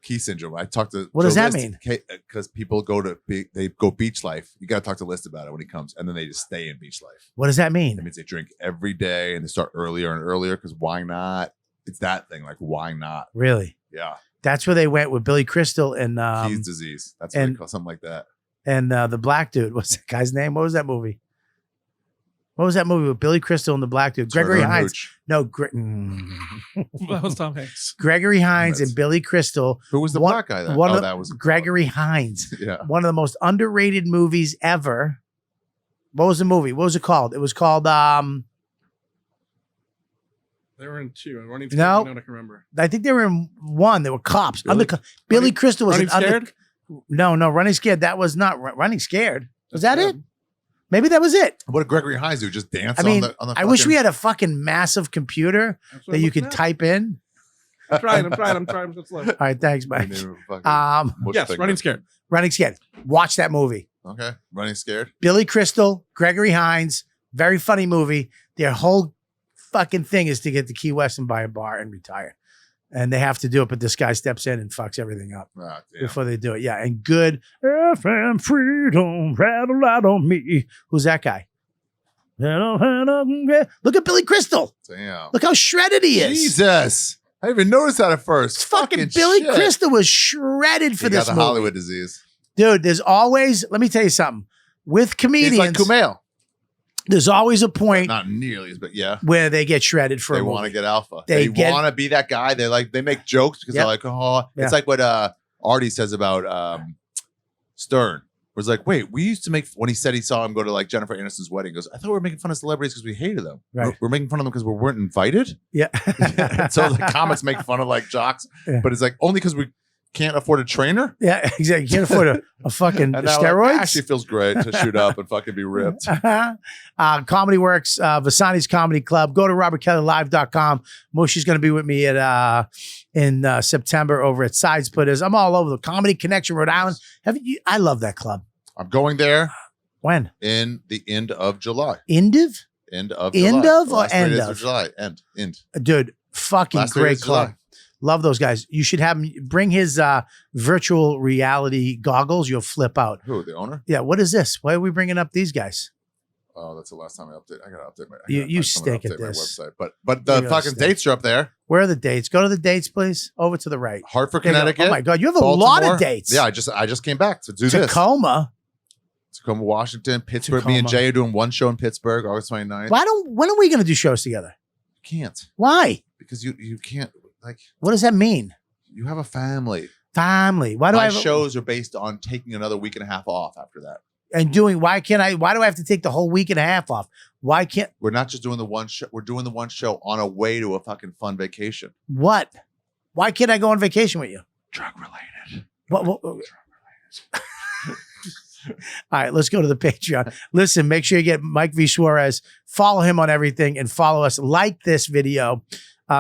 Key syndrome. I talked to. What does that mean? Because people go they go beach life. You got to talk to List about it when he comes, and then they just stay in beach life. What does that mean? That means they drink every day and they start earlier and earlier because why not? It's that thing. Like, why not? Really? Yeah. That's where they went with Billy Crystal and Keys disease. That's what they call something like that. And the black dude. What's that guy's name? What was that movie? What was that movie with Billy Crystal and the black dude? Gregory Turner and Hines. Hooch. No, That was Tom Hanks. Gregory Hines Yes. and Billy Crystal. Who was the One- black guy then? one of- that was Gregory Hines. Yeah. One of the most underrated movies ever. What was the movie? What was it called? It was called They were in two. Running No. I can remember. I think they were in one. They were cops. Billy- Billy Running- Crystal was Running an Scared? No, Running Scared. That was not Running Scared. Was that it? Maybe that was it. What did Gregory Hines do? Just dance I mean, on the I wish we fucking- had a fucking massive computer That's what that I'm you looking could at. type in. I'm trying. It's slow. All right, thanks, We Mike. need a fucking mush Yes, thing. Running Scared. Running Scared. Watch that movie. Okay. Running Scared. Billy Crystal, Gregory Hines, very funny movie. Their whole fucking thing is to get to Key West and buy a bar and retire. And they have to do it, but this guy steps in and fucks everything up Ah, damn. before they do it. Yeah, and good FM freedom rattle out on me. Who's that guy? Look at Billy Crystal. Damn. Look how shredded he is. Jesus. I didn't even notice that at first. Fucking Billy shit. Crystal was shredded for He this got the movie. Hollywood disease. Dude, there's always, let me tell you something. With He's comedians, like Kumail. there's always a point Not nearly, but yeah. where they get shredded for They a movie. want to get alpha. They They, get- want to be that guy. They make jokes because Yep. they're like, oh, Yeah. it's like what Artie says about Stern. Where it's like, wait, we used to make, when he said he saw him go to like Jennifer Aniston's wedding, he goes, I thought we were making fun of celebrities because we hated them. Right. We're making fun of them because we weren't invited. Yeah. So the comics make fun of like jocks, Yeah. but it's like only because we can't afford a trainer. Yeah, exactly. You can't afford a fucking And now, steroids. like, actually feels great to shoot up and fucking be ripped. Comedy Works, Vasani's Comedy Club. Go to robertkellylive.com. Mushi's going to be with me at in September over at Side Splitters. I'm all over the Comedy Connection, Rhode Island. I love that club. I'm going there When? in the end of July. Indiv? End of End July. of The or last 3 end days of? July. End. Dude, fucking Last 3 great days of club. July. Love those guys. You should have him bring his virtual reality goggles. You'll flip out. Who? The owner? Yeah, what is this? Why are we bringing up these guys? Oh, that's the last time I update. I gotta update my. You I stink at update my this. website, but You the really fucking stink. dates are up there. Where are the dates? Go to the dates, please. Over to the right. Hartford, There you go. Connecticut. Oh my God, you have a lot Baltimore. of dates. Yeah, I just came back to do this. Tacoma. Tacoma, Washington, Pittsburgh. Me and Tacoma. Jay are doing one show in Pittsburgh, August 29th. When are we going to do shows together? Can't Why? because you can't like What does that mean? you have a family. Family. Why do I My have shows are based on taking another week and a half off after that. why do I have to take the whole week and a half off? Why can't We're not just doing the one show. We're doing the one show on a way to a fucking fun vacation. what? Why can't I go on vacation with you? Drug related. What? All right, let's go to the Patreon. Listen, make sure you get Mike V. Suarez. Follow him on everything and follow us. Like this video.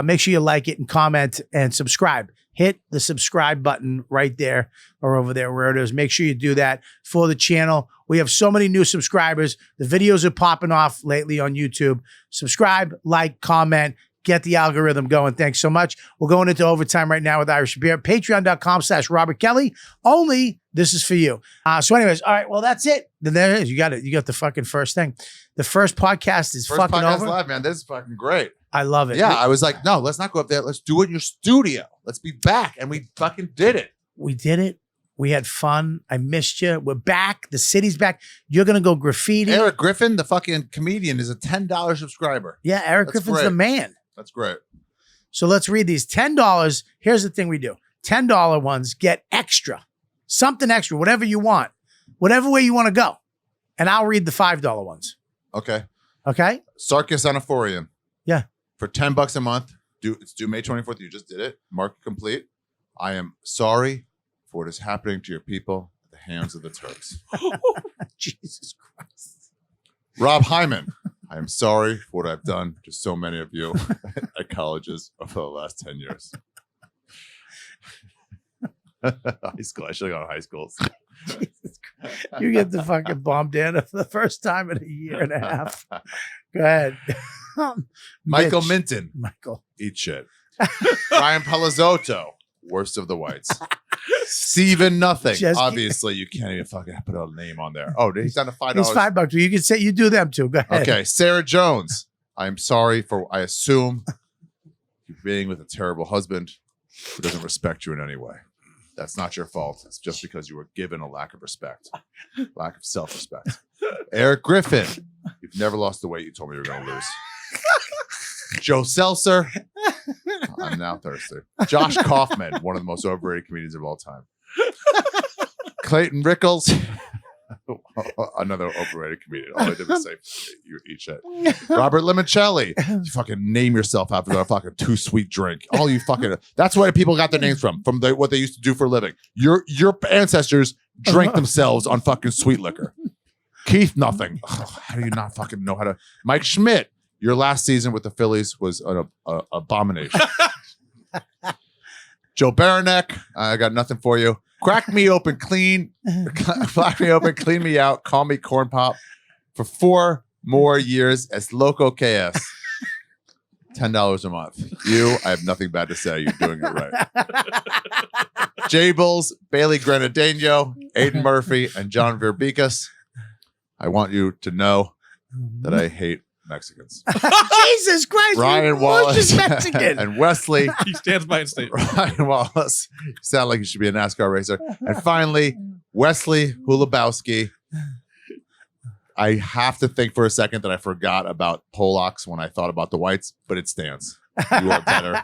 Make sure you like it and comment and subscribe. Hit the subscribe button right there or over there, where it is. Make sure you do that for the channel. We have so many new subscribers. The videos are popping off lately on YouTube. Subscribe, like, comment, get the algorithm going. Thanks so much. We're going into overtime right now with Ari Shaffir. Patreon.com/Robert Kelly. Only this is for you. So anyways, all right, well, that's it. Then there it is. You got it. You got the fucking first thing. The first podcast is First fucking podcast over. live, man. This is fucking great. I love it. Yeah, I was like, no, let's not go up there. Let's do it in your studio. Let's be back. And we fucking did it. We did it. We had fun. I missed you. We're back. The city's back. You're going to go graffiti. Eric Griffin, the fucking comedian, is a $10 subscriber. Yeah, Eric That's Griffin's great. the man. That's great. So let's read these. $10. Here's the thing we do. $10 ones get extra, something extra, whatever you want, whatever way you want to go. And I'll read the $5 ones. Okay. Okay? Sarkis Anaphorian. Yeah. For $10 a month, it's due May 24th. You just did it. Mark it complete. I am sorry for what is happening to your people at the hands of the Turks. Jesus Christ. Rob Hyman. I am sorry for what I've done to so many of you at colleges over the last 10 years. High school. I should have gone to high schools. Jesus Christ. You get the fucking bomb Dana for the first time in a year and a half. Go ahead. Michael Mitch. Minton. Michael. Eat shit. Ryan Palazzotto. Worst of the whites. Steven Nothing. Just- Obviously, you can't even fucking put a name on there. Oh, he's down to $5. It's $5. You can say you do them too. Go ahead. Okay. Sarah Jones. I am sorry for, I assume, you're being with a terrible husband who doesn't respect you in any way. That's not your fault. It's just because you were given a lack of respect, lack of self-respect. Eric Griffin. You've never lost the weight you told me you were going to lose. Joe Seltzer. I'm now thirsty. Josh Kaufman, one of the most overrated comedians of all time. Clayton Rickles. Another overrated comedian. All I did was say, you eat shit. Robert Limoncelli. You fucking name yourself after a fucking too sweet drink. All you fucking, that's where people got their names from what they used to do for a living. Your ancestors drank themselves on fucking sweet liquor. Keith Nothing. Oh, how do you not fucking know how to? Mike Schmidt. Your last season with the Phillies was an abomination. Joe Baranek. I got nothing for you. Crack me open, clean me out. Call me Corn Pop for 4 more years as Loco KS. $10 a month. I have nothing bad to say. You're doing it right. Jables, Bailey Granadino, Aiden Murphy, and John Verbicas. I want you to know that I hate Mexicans. Jesus Christ. Ryan Wallace is Mexican. and Wesley. He stands by his statement. Ryan Wallace. You sound like you should be a NASCAR racer. And finally, Wesley Hulabowski. I have to think for a second that I forgot about Polacks when I thought about the whites, but it stands. You are better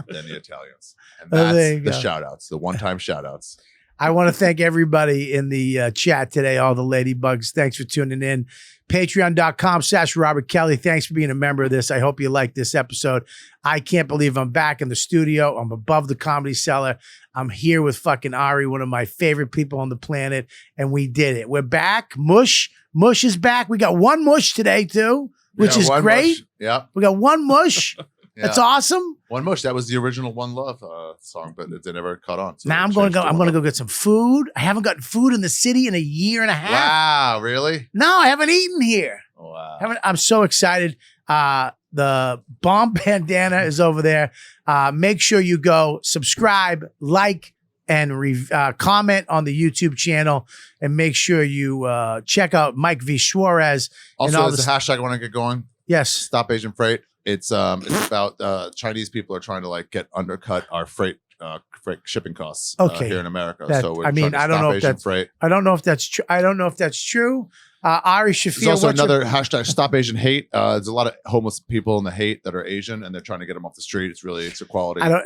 than the Italians. And that's the shout outs, the one-time shout outs. I want to thank everybody in the chat today, all the ladybugs. Thanks for tuning in. Patreon.com/Robert Kelly. Thanks for being a member of this. I hope you like this episode. I can't believe I'm back in the studio. I'm above the Comedy Cellar. I'm here with fucking Ari, one of my favorite people on the planet, and we did it. We're back. Mush is back. We got one mush today too, which is great. Yeah, we got one mush. That's awesome. One Mush. That was the original One Love song, but it never caught on. So now I'm going to go get some food. I haven't gotten food in the city in a year and a half. Wow, really? No, I haven't eaten here. Wow. I'm so excited. The bomb bandana is over there. Make sure you go subscribe, like, and comment on the YouTube channel, and make sure you check out Mike V. Suarez. Also, there's a hashtag I want to get going. Yes. Stop Asian Freight. It's about Chinese people are trying to like undercut our freight shipping costs here in America. So we're trying to stop Asian freight. I don't know if that's true. I don't know if that's true. Ari Shaffir. There's also another hashtag Stop Asian Hate. There's a lot of homeless people in the hate that are Asian, and they're trying to get them off the street. It's equality. I don't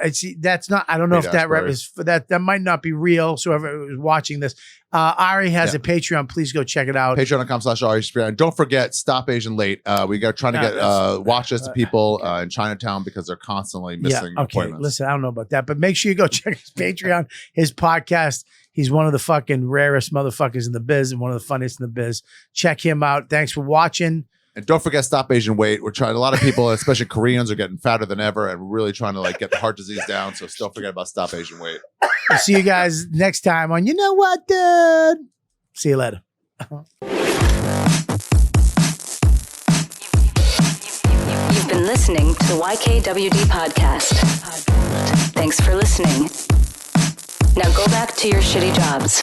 know if that is that might not be real. So whoever was watching this, Ari has a Patreon. Please go check it out. Patreon.com/Ari Shaffir. And don't forget, Stop Asian Late. We got trying to get watch list to people in Chinatown because they're constantly missing appointments. Listen, I don't know about that, but make sure you go check his Patreon, his podcast. He's one of the fucking rarest motherfuckers in the biz and one of the funniest in the biz. Check him out. Thanks for watching. And don't forget Stop Asian Weight. We're trying. A lot of people, especially Koreans, are getting fatter than ever, and we're really trying to get the heart disease down. So don't forget about Stop Asian Weight. We'll see you guys next time on You Know What, Dude. See you later. You've been listening to the YKWD podcast. Thanks for listening. Now go back to your shitty jobs.